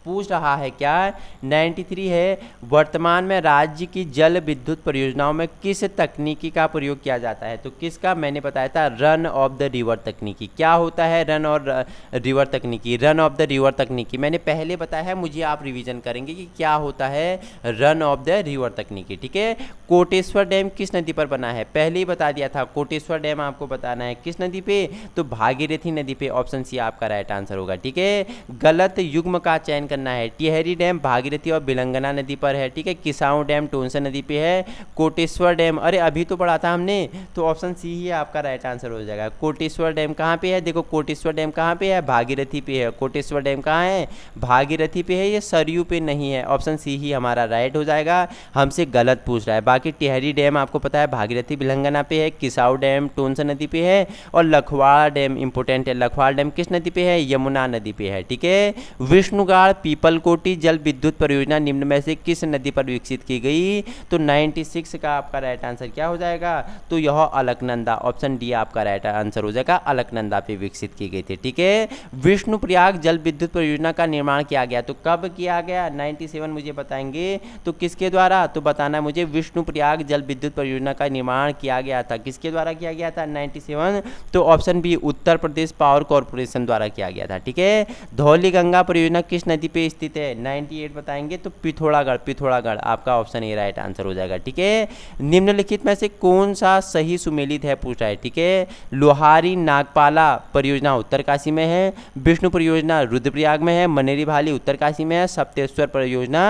S1: पूछ रहा है क्या? 93 है, वर्तमान में राज्य की जल विद्युत परियोजनाओं में किस तकनीकी का प्रयोग किया जाता है? तो किसका? मैंने बताया था रन ऑफ द रिवर तकनीकी। क्या होता है रन और रिवर तकनीकी? रन ऑफ द रिवर तकनीकी मैंने पहले बताया है, मुझे आप रिवीजन करेंगे कि क्या होता है रन ऑफ द रिवर तकनीकी। ठीक है, कोटेश्वर डैम किस नदी पर बना है? पहले ही बता दिया था, कोटेश्वर डैम आपको बताना है किस नदी पे? तो भागीरथी नदी पे। ऑप्शन सी आपका राइट आंसर होगा। ठीक है, गलत युग्म का चयन करना है। टिहरी डैम भागीरथी और बिलंगना नदी पर है। ठीक है, किसाऊ डैम टोंसा नदी पे है। कोटेश्वर डैम, अरे अभी तो पढ़ा था हमने, तो ऑप्शन सी ही आपका राइट आंसर हो जाएगा। कोटेश्वर डैम कहाँ पे है? देखो कोटेश्वर डैम कहाँ पे है? भागीरथी पे है। कोटेश्वर डैम कहाँ है? भागीरथी पे है, ये सरयू पे नहीं है। ऑप्शन सी ही हमारा राइट हो जाएगा। हमसे गलत पूछ रहा है। बाकी टिहरी डैम आपको पता है भागीरथी बिलंगना पे है, किसाऊ डैम टोंसा नदी पे है, और लखवाड़ डैम इंपोर्टेंट है। लखवाड़ डैम किस नदी पे है? यमुना नदी पे है। ठीक है, विष्णुगाड़ पीपलकोटी जल विद्युत परियोजना निम्न में से किस नदी पर विकसित की गई? तो 96 का आपका राइट आंसर क्या हो जाएगा? तो यह अलकनंदा। ऑप्शन डी आपका राइट आंसर हो जाएगा, अलकनंदा पे विकसित की गई थी। ठीक है, विष्णुप्रयाग जल विद्युत परियोजना का निर्माण किया गया, तो कब किया गया? 97 मुझे बताएंगे, तो किसके द्वारा? तो बताना मुझे, विष्णुप्रयाग जल विद्युत परियोजना का निर्माण किया गया था, किसके द्वारा किया गया था? 97। तो option B Uttar Pradesh power corporation द्वारा किया गया था। ठीक है, धौलीगंगा परियोजना किस नदी पे स्थित है? 98 बताएंगे, तो पिथौरागढ़। पिथौरागढ़ आपका ऑप्शन ए राइट आंसर हो जाएगा। ठीक है, निम्नलिखित में से कौन सा सही सुमेलित है पूछ रहा है। ठीक है, लोहारी नागपाला परियोजना उत्तरकाशी में है, विष्णु परियोजना रुद्रप्रयाग में है, मनेरी भाली उत्तरकाशी में है, सप्तेश्वर परियोजना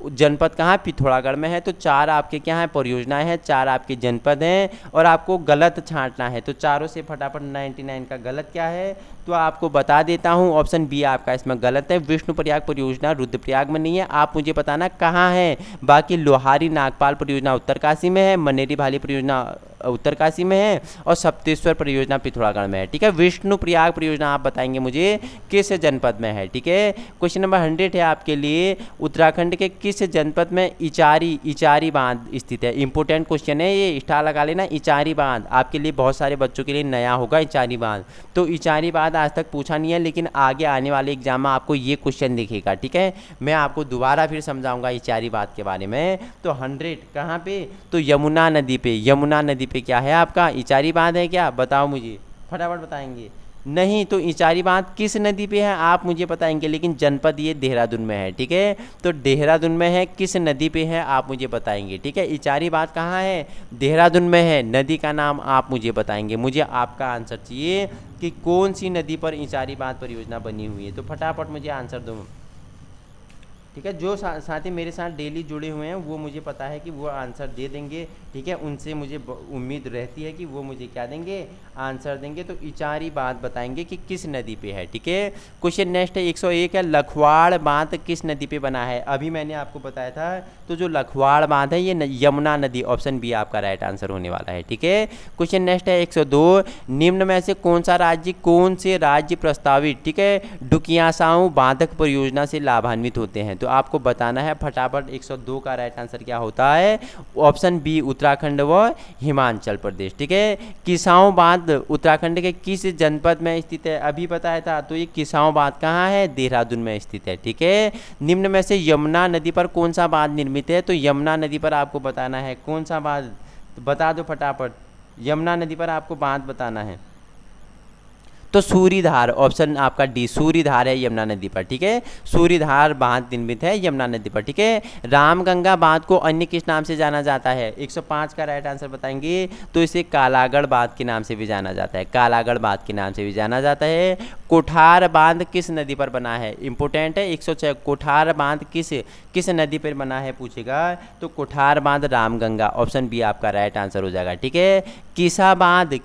S1: जनपद कहाँ? पिथौरागढ़ में है। तो चार आपके क्या है? परियोजनाएं हैं, चार आपके जनपद हैं, और आपको गलत छांटना है। तो चारों से फटाफट 99 का गलत क्या है? तो आपको बता देता हूं, ऑप्शन बी आपका इसमें गलत है। विष्णुप्रयाग परियोजना रुद्रप्रयाग में नहीं है। आप मुझे बताना कहाँ है। बाकी लोहारी नागपाल परियोजना उत्तरकाशी में है, मनेरी भाली परियोजना उत्तरकाशी में है और सप्तेश्वर परियोजना पिथौरागढ़ में है। ठीक है, विष्णु प्रयाग परियोजना आप बताएंगे मुझे किस जनपद में है। ठीक है, क्वेश्चन नंबर 100 है आपके लिए, उत्तराखंड के किस जनपद में इचारी बांध स्थित है। इंपॉर्टेंट क्वेश्चन है ये, स्टार लगा लेना। इचारी बांध आपके लिए बहुत सारे बच्चों के लिए नया होगा। इचारी बांध, तो इचारी बांध आज तक पूछा नहीं है, लेकिन आगे आने वाले एग्जाम में आपको ये क्वेश्चन दिखेगा। ठीक है, मैं आपको दोबारा फिर समझाऊंगा इचारी बांध के बारे में। तो 100 कहाँ पे, तो यमुना नदी पे। यमुना नदी पे क्या है आपका, इचारी बांध है क्या, बताओ मुझे, फटाफट बताएंगे। नहीं, तो इचारी बांध किस नदी पे है आप मुझे बताएंगे, लेकिन जनपद ये देहरादून में है। ठीक है, तो देहरादून में है, किस नदी पे है आप मुझे बताएंगे। ठीक है, इचारी बांध कहाँ है, देहरादून में है, नदी का नाम आप मुझे बताएंगे। मुझे आपका आंसर चाहिए कि कौन सी नदी पर इचारी बांध परियोजना बनी हुई है, तो फटाफट मुझे आंसर दो। ठीक है, जो साथी मेरे साथ डेली जुड़े हुए हैं वो मुझे पता है कि वो आंसर दे देंगे। ठीक है, उनसे मुझे उम्मीद रहती है कि वो मुझे क्या देंगे, आंसर देंगे। तो इचारी बांध बताएंगे कि किस नदी पे है। ठीक है, क्वेश्चन नेक्स्ट है 101 है, लखवाड़ बांध किस नदी पे बना है। अभी मैंने आपको बताया था, तो जो लखवाड़ बांध है ये यमुना नदी, ऑप्शन बी आपका राइट आंसर होने वाला है। ठीक है, क्वेश्चन नेक्स्ट है 102, निम्न में से कौन से राज्य प्रस्तावित, ठीक है, डुकियासाऊ बांधक परियोजना से लाभान्वित होते हैं। तो आपको बताना है फटाफट 102 का राइट आंसर क्या होता है, ऑप्शन बी उत्तराखंड व हिमाचल प्रदेश। ठीक है, किसाऊ बांध उत्तराखंड के किस जनपद में स्थित है, अभी बताया था, तो ये किसाऊ बांध कहाँ है, देहरादून में स्थित है। ठीक है, निम्न में से यमुना नदी पर कौन सा बांध निर्मित है, तो यमुना नदी पर आपको बताना है कौन सा बांध, तो बता दो फटाफट, यमुना नदी पर आपको बांध बताना है। तो सूरीधार, ऑप्शन आपका डी, सूरीधार है यमुना नदी पर। ठीक है, सूरीधार बांध निर्मित है यमुना नदी पर। ठीक है, रामगंगा बांध को अन्य किस नाम से जाना जाता है, 105 का राइट आंसर बताएंगे, तो इसे कालागढ़ बांध के नाम से भी जाना जाता है, कालागढ़ बांध के नाम से भी जाना जाता है। कोठार बांध किस नदी पर बना है, इंपोर्टेंट है 106, कोठार बांध किस नदी पर बना है पूछेगा, तो कोठार बांध रामगंगा, ऑप्शन बी आपका राइट आंसर हो जाएगा। ठीक है, किसा बांध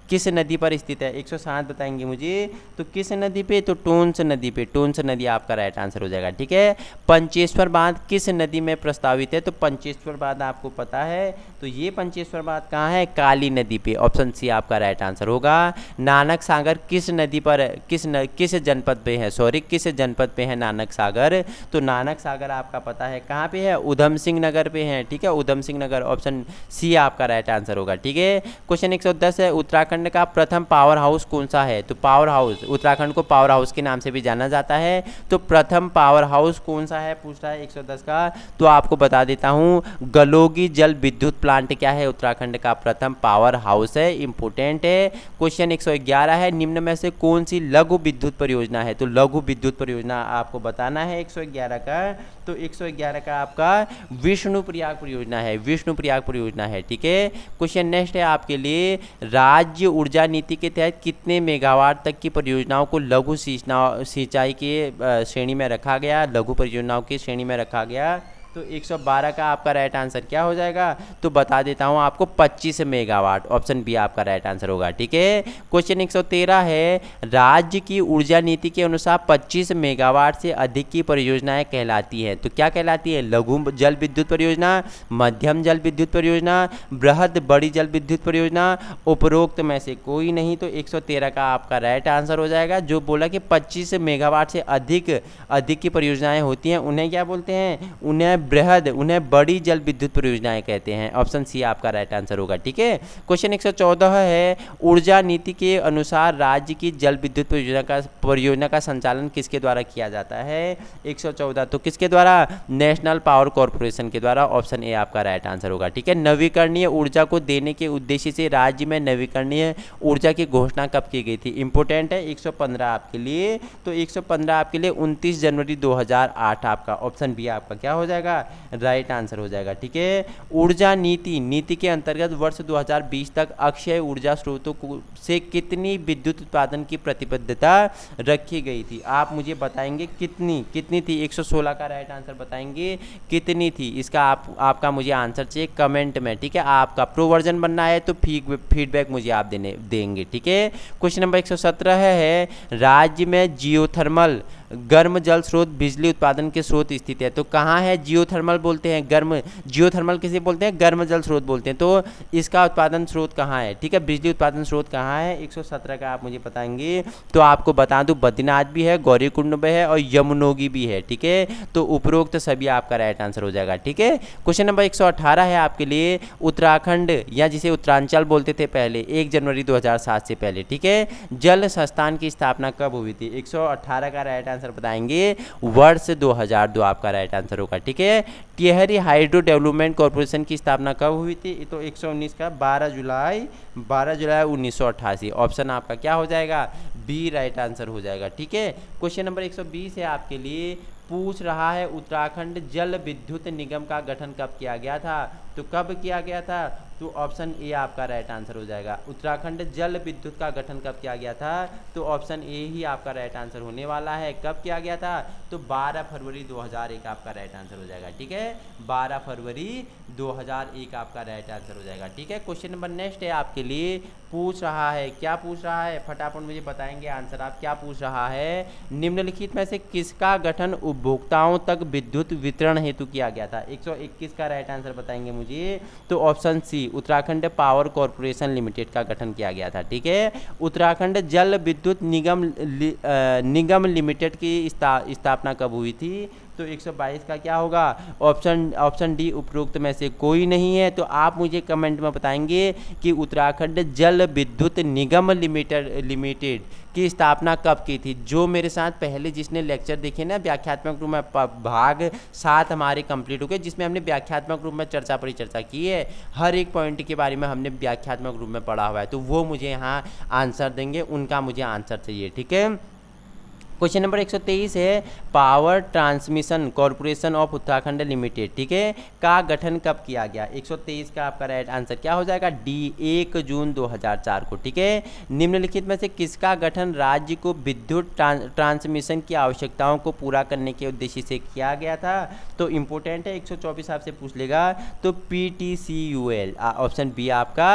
S1: किस नदी पर स्थित है, 107 बताएंगे मुझे, तो किस नदी पे, तो टोंस नदी पे, टोंस नदी आपका राइट आंसर हो जाएगा। ठीक है, पंचेश्वर बांध किस नदी में प्रस्तावित है, तो पंचेश्वर बांध आपको पता है, तो ये पंचेश्वर बांध कहाँ है, काली नदी पे, ऑप्शन सी आपका राइट आंसर होगा। नानक सागर किस नदी पर, किस जनपद पे है, किस जनपद पे है नानक सागर, तो नानक सागर आपका पता है कहाँ पे है, उधम सिंह नगर पे है। ठीक है, उधम सिंह नगर, ऑप्शन सी आपका राइट आंसर होगा। ठीक है, क्वेश्चन 110 है, उत्तराखंड का प्रथम पावर हाउस कौन सा है, तो पावर हाउस, उत्तराखंड को पावर हाउस के नाम से भी जाना जाता है, तो प्रथम पावर हाउस कौन सा है पूछ रहा है 110 का, तो आपको बता देता हूँ, गलोगी जल विद्युत प्लांट क्या है, उत्तराखंड का प्रथम पावर हाउस है, इंपोर्टेंट है। क्वेश्चन 111 है, निम्न में से कौन सी लघु विद्युत परियोजना है, तो लघु विद्युत परियोजना आपको बताना है 111 का, तो 111 का आपका विष्णु प्रयाग परियोजना है, विष्णु प्रयाग परियोजना है। ठीक है, क्वेश्चन नेक्स्ट है आपके लिए, राज्य ऊर्जा नीति के तहत कितने मेगावाट तक की परियोजनाओं को लघु सिंचाई के श्रेणी में रखा गया, लघु परियोजनाओं की श्रेणी में रखा गया, तो 112 का आपका राइट आंसर क्या हो जाएगा, तो बता देता हूं आपको 25 मेगावाट, ऑप्शन बी आपका राइट आंसर होगा। ठीक है, क्वेश्चन 113 है, राज्य की ऊर्जा नीति के अनुसार 25 मेगावाट से अधिक की परियोजनाएं कहलाती हैं, तो क्या कहलाती है, लघु जल विद्युत परियोजना, मध्यम जल विद्युत परियोजना, बृहद बड़ी जल विद्युत परियोजना, उपरोक्त में से कोई नहीं, तो 113 का आपका राइट आंसर हो जाएगा। जो बोला कि 25 मेगावाट से अधिक की परियोजनाएं होती हैं उन्हें क्या बोलते हैं, उन्हें बड़ी जल विद्युत परियोजनाएं कहते हैं, ऑप्शन सी आपका राइट आंसर होगा। ठीक है, क्वेश्चन 114 है, ऊर्जा नीति के अनुसार राज्य की जल विद्युत परियोजना का संचालन किसके द्वारा किया जाता है, 114, तो किसके द्वारा, नेशनल पावर कॉर्पोरेशन के द्वारा, ऑप्शन ए आपका राइट आंसर होगा। ठीक है, नवीकरणीय ऊर्जा को देने के उद्देश्य से राज्य में नवीकरणीय ऊर्जा की घोषणा कब की गई थी, इंपोर्टेंट है 115 आपके लिए, तो 115 आपके लिए 29 जनवरी 2008 आपका, ऑप्शन बी आपका क्या हो जाएगा, राइट आंसर हो जाएगा। ठीक है, ऊर्जा नीति के अंतर्गत वर्ष 2020 तक अक्षय ऊर्जा स्रोतों से कितनी विद्युत उत्पादन की प्रतिबद्धता रखी गई थी, आप मुझे बताएंगे कितनी थी, 116 का राइट आंसर बताएंगे कितनी थी, इसका आपका मुझे आंसर चाहिए कमेंट में। ठीक है, आपका प्रो वर्जन बनना है तो फीडबैक मुझे आप देंगे। ठीक है, क्वेश्चन नंबर 117 है, राज्य में जियोथर्मल गर्म जल स्रोत बिजली उत्पादन के स्रोत स्थित है, तो कहाँ है जियोथर्मल बोलते हैं, गर्म जियोथर्मल किसे बोलते हैं, गर्म जल स्रोत बोलते हैं। तो इसका उत्पादन स्रोत कहाँ है, ठीक है, बिजली उत्पादन स्रोत कहाँ है, 117 का आप मुझे बताएंगे। तो आपको बता दूं बद्रीनाथ भी है, गौरीकुंड भी है और यमुनोगी भी है, ठीक है। तो उपरोक्त सभी आपका राइट आंसर हो जाएगा, ठीक है। क्वेश्चन नंबर 118 है आपके लिए, उत्तराखंड या जिसे उत्तरांचल बोलते थे पहले 1 जनवरी 2007 से पहले, ठीक है, जल संस्थान की स्थापना कब हुई थी। 118 का राइट आंसर बताएंगे वर्ष 2002 आपका राइट आंसर होगा, ठीक है। टिहरी हाइड्रो डेवलपमेंट कॉर्पोरेशन की स्थापना कब हुई थी, तो 119 का 12 जुलाई 1988। ऑप्शन आपका क्या हो जाएगा, बी राइट आंसर हो जाएगा, ठीक है। क्वेश्चन नंबर 120 है आपके लिए, पूछ रहा है उत्तराखंड जल विद्युत निगम का गठन कब किया गया था। तो कब किया गया था, तो ऑप्शन ए आपका राइट आंसर हो जाएगा। उत्तराखंड जल विद्युत का गठन कब किया गया था, तो ऑप्शन ए ही आपका राइट आंसर होने वाला है। कब किया गया था, तो 12 फरवरी 2001 आपका राइट आंसर हो जाएगा, ठीक है। 12 फरवरी 2001 आपका राइट आंसर हो जाएगा, ठीक है। क्वेश्चन नंबर नेक्स्ट है आपके लिए, पूछ रहा है, क्या पूछ रहा है, फटाफट मुझे बताएंगे आंसर आप, क्या पूछ रहा है, निम्नलिखित में से किसका गठन उपभोक्ताओं तक विद्युत वितरण हेतु किया गया था। 121 का राइट आंसर बताएंगे मुझे, तो option C Uttarakhand power corporation limited का गठन किया गया था, ठीक है। उत्तराखंड जल विद्युत निगम लिमिटेड की स्थापना कब हुई थी, तो 122 का क्या होगा, ऑप्शन डी उपरोक्त में से कोई नहीं है। तो आप मुझे कमेंट में बताएंगे कि उत्तराखंड जल विद्युत निगम लिमिटेड की स्थापना कब की थी। जो मेरे साथ पहले जिसने लेक्चर देखे ना व्याख्यात्मक रूप में भाग 7 हमारे कंप्लीट हो गए, जिसमें हमने व्याख्यात्मक रूप में परिचर्चा की है, हर एक पॉइंट के बारे में हमने व्याख्यात्मक रूप में पढ़ा हुआ है, तो वो मुझे यहाँ आंसर देंगे, उनका मुझे आंसर चाहिए, ठीक है। क्वेश्चन नंबर 123 है, power transmission corporation of Uttarakhand limited, ठीक है, का गठन कब किया गया। 123 का आपका राइट आंसर क्या हो जाएगा, डी 1 जून 2004 को, ठीक है। निम्नलिखित में से किसका गठन राज्य को विद्युत ट्रांसमिशन की आवश्यकताओं को पूरा करने के उद्देश्य से किया गया था। तो इंपॉर्टेंट है, 124 आपसे पूछ लेगा, तो PTCUL ऑप्शन बी आपका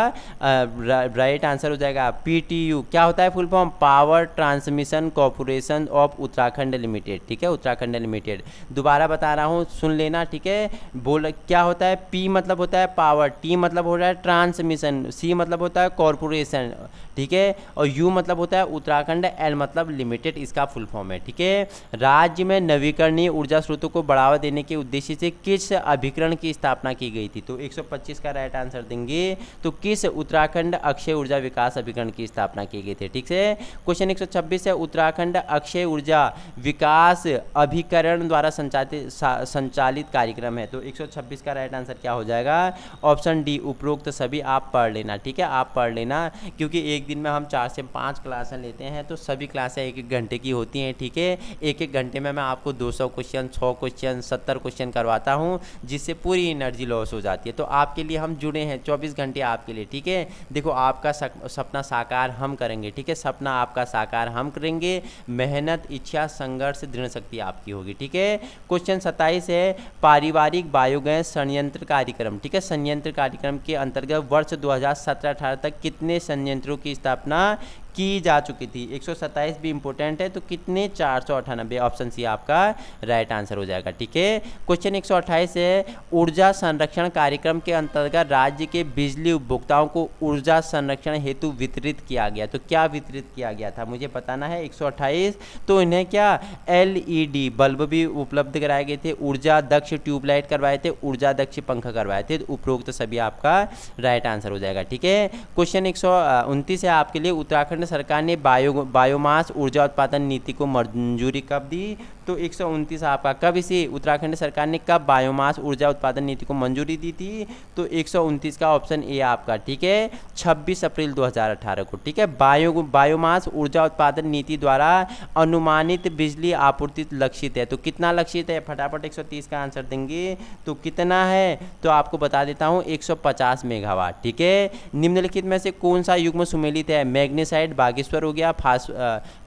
S1: राइट आंसर हो जाएगा। PTU क्या होता है full form, power transmission corporation of Uttarakhand limited, ठीक है, उत्तराखंड लिमिटेड। दोबारा बता रहा हूँ, सुन लेना, ठीक है। बोल क्या होता है, पी मतलब होता है पावर, टी मतलब हो रहा है ट्रांसमिशन, सी मतलब होता है कॉर्पोरेशन, ठीक है, और यू मतलब होता है उत्तराखंड, एल मतलब लिमिटेड, इसका फुल फॉर्म है, ठीक है। राज्य में नवीकरणीय ऊर्जा स्रोतों को बढ़ावा देने के उद्देश्य से किस अभिकरण की स्थापना की गई थी। तो 125 का राइट आंसर देंगे, तो किस उत्तराखंड अक्षय ऊर्जा विकास अभिकरण की स्थापना की गई थी, ठीक है। क्वेश्चन 126 है, उत्तराखंड अक्षय ऊर्जा विकास अभिकरण द्वारा संचालित कार्यक्रम है। तो 126 का राइट आंसर क्या हो जाएगा, ऑप्शन डी उपरोक्त सभी आप पढ़ लेना, ठीक है, आप पढ़ लेना, क्योंकि एक दिन में हम 4 से 5 क्लासें लेते हैं, तो सभी क्लासें 1-1 घंटे की होती हैं, ठीक है। 1-1 घंटे में मैं आपको 200 क्वेश्चन, 100 क्वेश्चन, 70 क्वेश्चन करवाता हूँ, जिससे पूरी एनर्जी लॉस हो जाती है। तो आपके लिए हम जुड़े हैं 24 घंटे आपके लिए, ठीक है। देखो आपका सपना साकार हम करेंगे, ठीक है, सपना आपका साकार हम करेंगे, मेहनत, इच्छा, संघर्ष, दृढ़ शक्ति आपकी होगी, ठीक है। क्वेश्चन 27 है, पारिवारिक बायोगैस संयंत्र कार्यक्रम, ठीक है, संयंत्र कार्यक्रम के अंतर्गत वर्ष 2017-18 तक कितने संयंत्रों की स्थापना की जा चुकी थी। 127 भी इंपॉर्टेंट है, तो कितने, 498, ऑप्शन सी आपका राइट आंसर हो जाएगा, ठीक है। क्वेश्चन 128 है, ऊर्जा संरक्षण कार्यक्रम के अंतर्गत राज्य के बिजली उपभोक्ताओं को ऊर्जा संरक्षण हेतु वितरित किया गया। तो क्या वितरित किया गया था मुझे बताना है। 128, तो इन्हें क्या LED बल्ब भी उपलब्ध कराए गए थे, ऊर्जा दक्ष ट्यूबलाइट करवाए थे, ऊर्जा दक्ष पंखा करवाए थे, उपरोक्त सभी आपका राइट आंसर हो जाएगा, ठीक है। क्वेश्चन 129 है आपके लिए, उत्तराखंड सरकार ने बायोमास ऊर्जा उत्पादन नीति को मंजूरी कब दी। तो 129 आपका कब इसे उत्तराखंड सरकार ने कब बायोमास ऊर्जा उत्पादन नीति को मंजूरी दी थी। तो 129 का ऑप्शन ए आपका, ठीक है, 26 अप्रैल 2018 को, ठीक है। बायोमास ऊर्जा उत्पादन नीति द्वारा अनुमानित बिजली आपूर्ति लक्षित है। तो कितना लक्षित है, फटाफट 130 का आंसर देंगे, तो कितना है, तो आपको बता देता हूँ 150 मेगावाट, ठीक है। निम्नलिखित में से कौन सा युग्म सुमेलित है, मैग्नेसाइट बागेश्वर हो गया,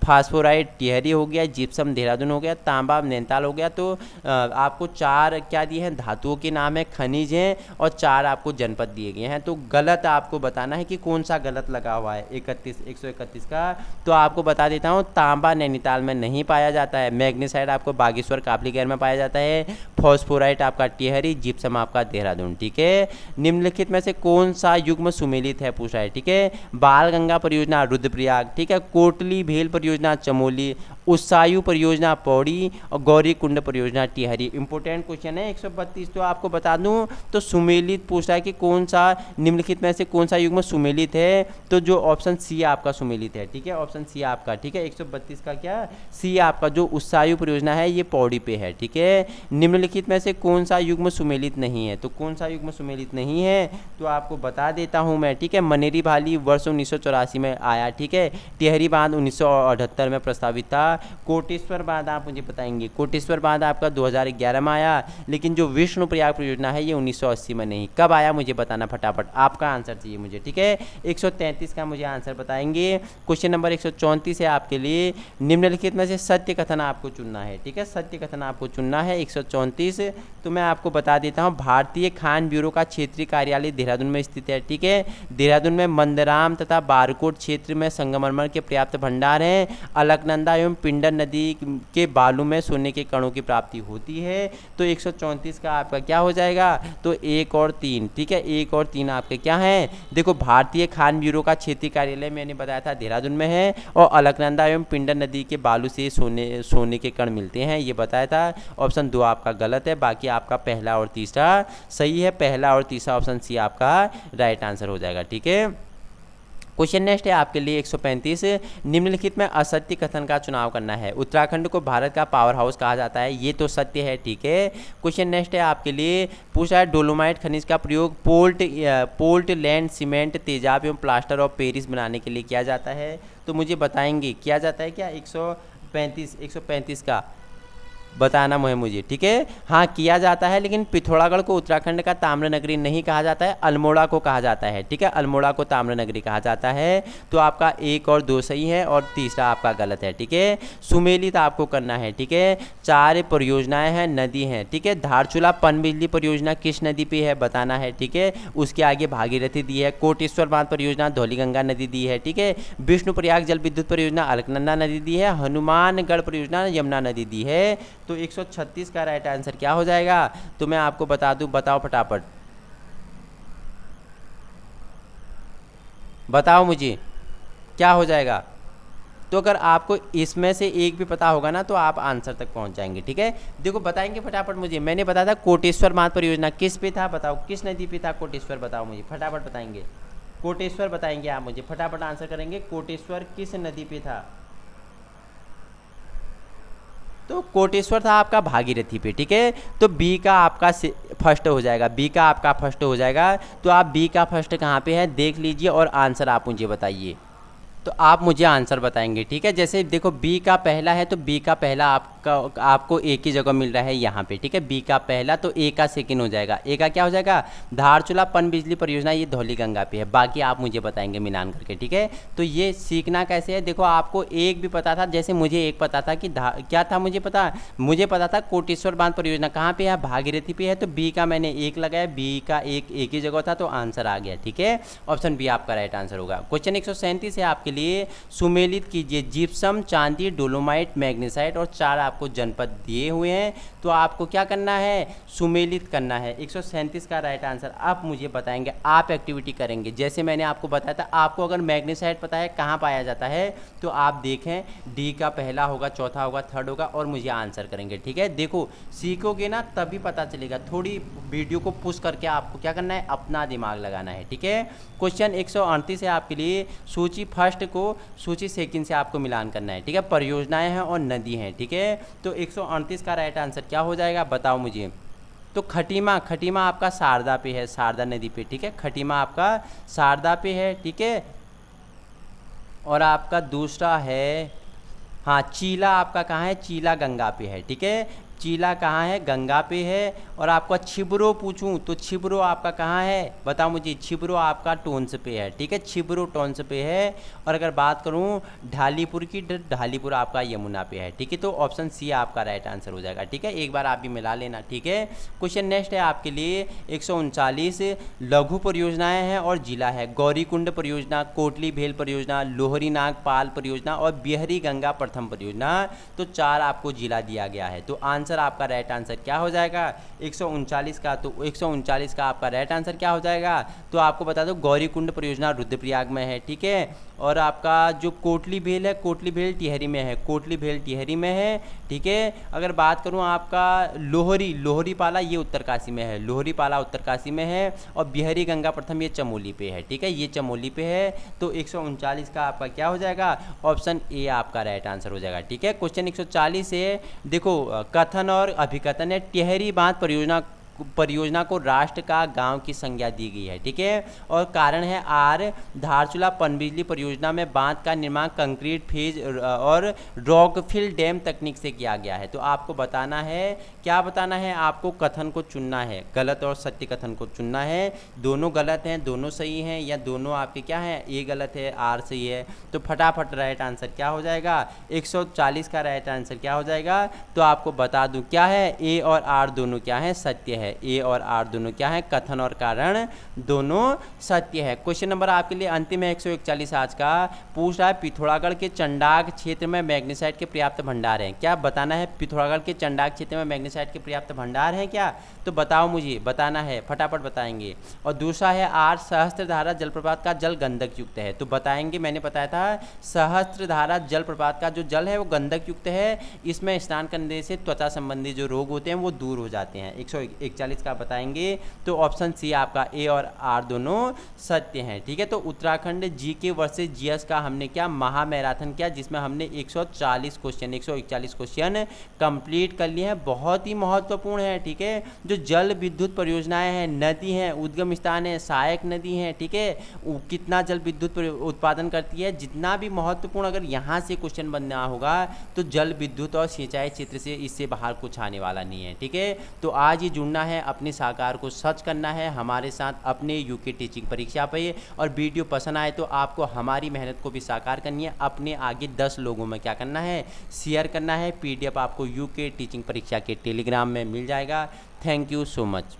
S1: फास्फोराइट टिहरी हो गया, जिप्सम देहरादून हो गया, तांबा नैनीताल हो गया। तो आपको 4 क्या दिए हैं, धातुओं के नाम है, खनिज हैं, और 4 आपको जनपद दिए गए हैं। तो गलत आपको बताना है कि कौन सा गलत लगा हुआ है 131 का। तो आपको बता देता हूँ, तांबा नैनीताल में नहीं पाया जाता है, मैग्नीसाइड आपको बागेश्वर काफलीगैर में पाया जाता है, फॉस्फोराइट आपका टिहरी, जिप्सम आपका देहरादून। ठीक है, निम्नलिखित में से कौन सा युग्म सुमेलित है पूछा है। ठीक है, बाल गंगा परियोजना रुद्रप्रयाग, ठीक है, कोटली भेल परियोजना चमोली, उत्सायु परियोजना पौड़ी, और गौरी कुंड परियोजना टिहरी। इंपॉर्टेंट क्वेश्चन है 132। तो आपको बता दूं, तो सुमेलित पूछ रहा है कि कौन सा निम्नलिखित में से कौन सा युग्म सुमेलित है। तो जो ऑप्शन सी आपका सुमेलित है। ठीक है, ऑप्शन सी आपका। ठीक है, 132 का क्या, सी आपका जो उत्सायु परियोजना है ये पौड़ी पे है। ठीक है, निम्नलिखित में से कौन सा युग्म सुमेलित नहीं है। तो कौन सा युग्म सुमेलित नहीं है, तो आपको बता देता हूं मैं। ठीक है, मनेरी भाली वर्ष 1984 में आया। ठीक है, टिहरी बांध 1978 में प्रस्तावित था। कोटेश्वर बांध आप मुझे बताएंगे, कोटेश्वर बांध आपका 2011 में आया, लेकिन जो विष्णुप्रयाग परियोजना है ये 1980 में नहीं। कब आया मुझे बताना फटाफट, आपका आंसर चाहिए मुझे। ठीक है, 133 का मुझे आंसर बताएंगे। क्वेश्चन नंबर 134 है आपके लिए, निम्नलिखित में से सत्य कथन आपको चुनना है। ठीक है, सत्य कथन आपको चुनना है 134। तो मैं आपको बता देता हूँ, भारतीय खान ब्यूरो का क्षेत्रीय कार्यालय देहरादून में स्थित है। ठीक है, देहरादून में मंदराम तथा बारकोट क्षेत्र में संगमरमर के पर्याप्त भंडार हैं। अलकनंदा एवं पिंडर नदी के बालू में सोने के कणों की प्राप्ति होती है। तो 134 का आपका क्या हो जाएगा, तो 1 और 3। ठीक है, 1 और 3 आपके क्या हैं, देखो भारतीय खान ब्यूरो का क्षेत्रीय कार्यालय मैंने बताया था देहरादून में है, और अलकनंदा एवं पिंडर नदी के बालू से सोने के कण मिलते हैं, ये बताया था। ऑप्शन 2 आपका गलत है, बाकी आपका पहला और तीसरा सही है। पहला और तीसरा ऑप्शन सी आपका राइट आंसर हो जाएगा। ठीक है, क्वेश्चन नेक्स्ट है आपके लिए 135। निम्नलिखित में असत्य कथन का चुनाव करना है। उत्तराखंड को भारत का पावर हाउस कहा जाता है, ये तो सत्य है। ठीक है, क्वेश्चन नेक्स्ट है आपके लिए, पूछा है डोलोमाइट खनिज का प्रयोग पोर्टलैंड सीमेंट, तेजाब एवं प्लास्टर ऑफ पेरिस बनाने के लिए किया जाता है। तो मुझे बताएंगे किया जाता है क्या, 135 का बताना है मुझे। ठीक है, हाँ किया जाता है, लेकिन पिथौरागढ़ को उत्तराखंड का ताम्र नगरी नहीं कहा जाता है, अल्मोड़ा को कहा जाता है। ठीक है, अल्मोड़ा को ताम्र नगरी कहा जाता है। तो आपका 1 और 2 सही है, और तीसरा आपका गलत है। ठीक है, सुमेलित आपको करना है। ठीक है, 4 परियोजनाएं हैं, नदी हैं। ठीक है, धारचूला पनबिजली परियोजना किस नदी पे है बताना है। ठीक है, उसके आगे भागीरथी दी है। कोटेश्वर बांध परियोजना धौलीगंगा नदी दी है। ठीक है, विष्णुप्रयाग जल विद्युत परियोजना अलकनंदा नदी दी है। हनुमानगढ़ परियोजना यमुना नदी दी है। तो 136 का राइट आंसर क्या हो जाएगा, तो मैं आपको बता दूं, बताओ फटाफट बताओ मुझे क्या हो जाएगा। तो अगर आपको इसमें से एक भी पता होगा ना, तो आप आंसर तक पहुंच जाएंगे। ठीक है, देखो बताएंगे फटाफट मुझे। मैंने बताया था कोटेश्वर बांध परियोजना किस पे था, बताओ किस नदी पे था कोटेश्वर, बताओ मुझे फटाफट बताएंगे। कोटेश्वर बताएंगे आप मुझे, फटाफट आंसर करेंगे। कोटेश्वर किस नदी पे था, तो कोटेश्वर था आपका भागीरथी पे। ठीक है, तो बी का आपका फर्स्ट हो जाएगा, बी का आपका फर्स्ट हो जाएगा। तो आप बी का फर्स्ट कहाँ पे है देख लीजिए, और आंसर आप मुझे बताइए। तो आप मुझे आंसर बताएंगे। ठीक है, जैसे देखो बी का पहला है, तो बी का पहला आपको एक ही जगह मिल रहा है यहाँ पे। ठीक है, बी का पहला, तो ए का सेकंड हो जाएगा। ए का क्या हो जाएगा, धारचूला पनबिजली परियोजना, ये धौलीगंगा पे है। बाकी आप मुझे बताएंगे मिलान करके। ठीक है, तो ये सीखना कैसे है, देखो आपको एक भी पता था, जैसे मुझे एक पता था कि क्या था मुझे पता था कोटेश्वर बांध परियोजना कहाँ पे है, भागीरथी पे है। तो बी का मैंने 1 लगाया, बी का एक ही जगह था, तो आंसर आ गया। ठीक है, ऑप्शन बी आपका राइट आंसर होगा। क्वेश्चन 137 है आपके लिए, सुमेलित कीजिए जिप्सम, चांदी, डोलोमाइट, मैग्नीसाइट, और 4 आपको जनपद दिए हुए हैं। तो आपको क्या करना है, सुमेलित करना है। 137 का राइट आंसर आप मुझे बताएंगे, आप एक्टिविटी करेंगे। जैसे मैंने आपको बताया था, आपको अगर मैग्नीसाइट पता है कहाँ पाया जाता है, तो आप देखें डी का पहला होगा, चौथा होगा, थर्ड होगा, और मुझे आंसर करेंगे। ठीक है, देखो सीखोगे ना तभी पता चलेगा। थोड़ी वीडियो को पुश करके आपको क्या करना है, अपना दिमाग लगाना है। ठीक है, क्वेश्चन 138 है आपके लिए, सूची फर्स्ट को सूची सेकंड से आपको मिलान करना है। ठीक है, परियोजनाएं हैं और नदी हैं। ठीक है, तो 138 का राइट आंसर क्या हो जाएगा बताओ मुझे। तो खटीमा आपका शारदा पे है, शारदा नदी पे। ठीक है, खटीमा आपका शारदा पे है। ठीक है, और आपका दूसरा है, हाँ चीला आपका कहाँ है, चीला गंगा पे है। ठीक है, चीला कहाँ है, गंगा पे है। और आपका छिबरो पूछूं तो छिबरो आपका कहाँ है, बताओ मुझे। छिबरो आपका टोंस पे है, ठीक है, छिबरो टोंस पे है। और अगर बात करूं ढालीपुर की, ढालीपुर आपका यमुना पे है, ठीक है। तो ऑप्शन सी आपका राइट आंसर हो जाएगा, ठीक है। एक बार आप भी मिला लेना, ठीक है। क्वेश्चन नेक्स्ट है आपके लिए 139 लघु परियोजनाएं हैं और जिला है गौरीकुंड परियोजना, कोटली भेल परियोजना, लोहरी नाग पाल परियोजना और बिहरी गंगा प्रथम परियोजना। तो 4 आपको जिला दिया गया है। तो आंसर आपका राइट आंसर क्या हो जाएगा 139 का। तो 139 का आपका राइट आंसर क्या हो जाएगा, तो आपको बता दो गौरीकुंड परियोजना रुद्रप्रयाग में है, ठीक है। और आपका जो कोटली भेल है, कोटली भेल टिहरी में है, कोटली भेल टिहरी में है, ठीक है। अगर बात करूं आपका लोहरी, लोहरी पाला ये उत्तरकाशी में है, लोहरी पाला उत्तरकाशी में है। और बिहारी गंगा प्रथम ये चमोली पे है, ठीक है, ये चमोली पे है। तो 139 का आपका क्या हो जाएगा, ऑप्शन ए आपका राइट आंसर हो जाएगा, ठीक है। क्वेश्चन 140 है, देखो कथन और अभिकथन है। टिहरी बांध परियोजना को राष्ट्र का गांव की संज्ञा दी गई है, ठीक है। और कारण है आर, धारचूला पनबिजली परियोजना में बांध का निर्माण कंक्रीट फेज और रॉकफिल डैम तकनीक से किया गया है। तो आपको बताना है, क्या बताना है, आपको कथन को चुनना है, गलत और सत्य कथन को चुनना है। दोनों गलत हैं, दोनों सही हैं, या दोनों आपके क्या हैं, ए गलत है आर सही है। तो फटाफट राइट आंसर क्या हो जाएगा, 140 का राइट आंसर क्या हो जाएगा। तो आपको बता दूं क्या है, ए और आर दोनों क्या है, सत्य है। ए और आर दोनों क्या है, कथन और कारण दोनों सत्य है। क्वेश्चन नंबर आपके लिए अंतिम है 141 आज का, पूछ रहा है पिथौरागढ़ के चंडाक क्षेत्र में मैग्नीसाइट के पर्याप्त भंडार हैं, क्या बताना है। पिथौरागढ़ के चंडाक क्षेत्र में मैग्नीसाइट के पर्याप्त भंडार हैं क्या, तो बताओ मुझे, बताना है, फटाफट बताएंगे। और दूसरा है आर, सहस्त्रधारा जलप्रपात का जल गंधक युक्त है, तो बताएंगे। मैंने बताया था सहस्त्रधारा जलप्रपात का जो जल है वो गंधक युक्त है, इसमें स्नान करने से त्वचा संबंधी जो रोग होते हैं वो दूर हो जाते हैं। 141 का बताएंगे। तो ऑप्शन सी आपका ए और आर दोनों सत्य हैं, ठीक है। तो उत्तराखंड जीके वर्सेस जीएस का हमने क्या महा मैराथन किया, जिसमें हमने 141 क्वेश्चन कंप्लीट कर लिए हैं। बहुत ही महत्वपूर्ण है, ठीक है। जो जल विद्युत परियोजनाएं हैं, नदी हैं, उद्गम स्थान है, सहायक नदी हैं, ठीक है, कितना जल विद्युत उत्पादन करती है, जितना भी महत्वपूर्ण अगर यहाँ से क्वेश्चन बनना होगा तो जल विद्युत और सिंचाई क्षेत्र से, इससे बाहर कुछ आने वाला नहीं है, ठीक है। तो आज ही जुड़ना है, अपने साकार को सच करना है हमारे साथ अपने यूके टीचिंग परीक्षा पे। और वीडियो पसंद आए तो आपको हमारी मेहनत को भी साकार करनी है, अपने आगे 10 लोगों में क्या करना है, शेयर करना है। PDF आपको यूके टीचिंग परीक्षा के टेलीग्राम में मिल जाएगा। Thank you so much.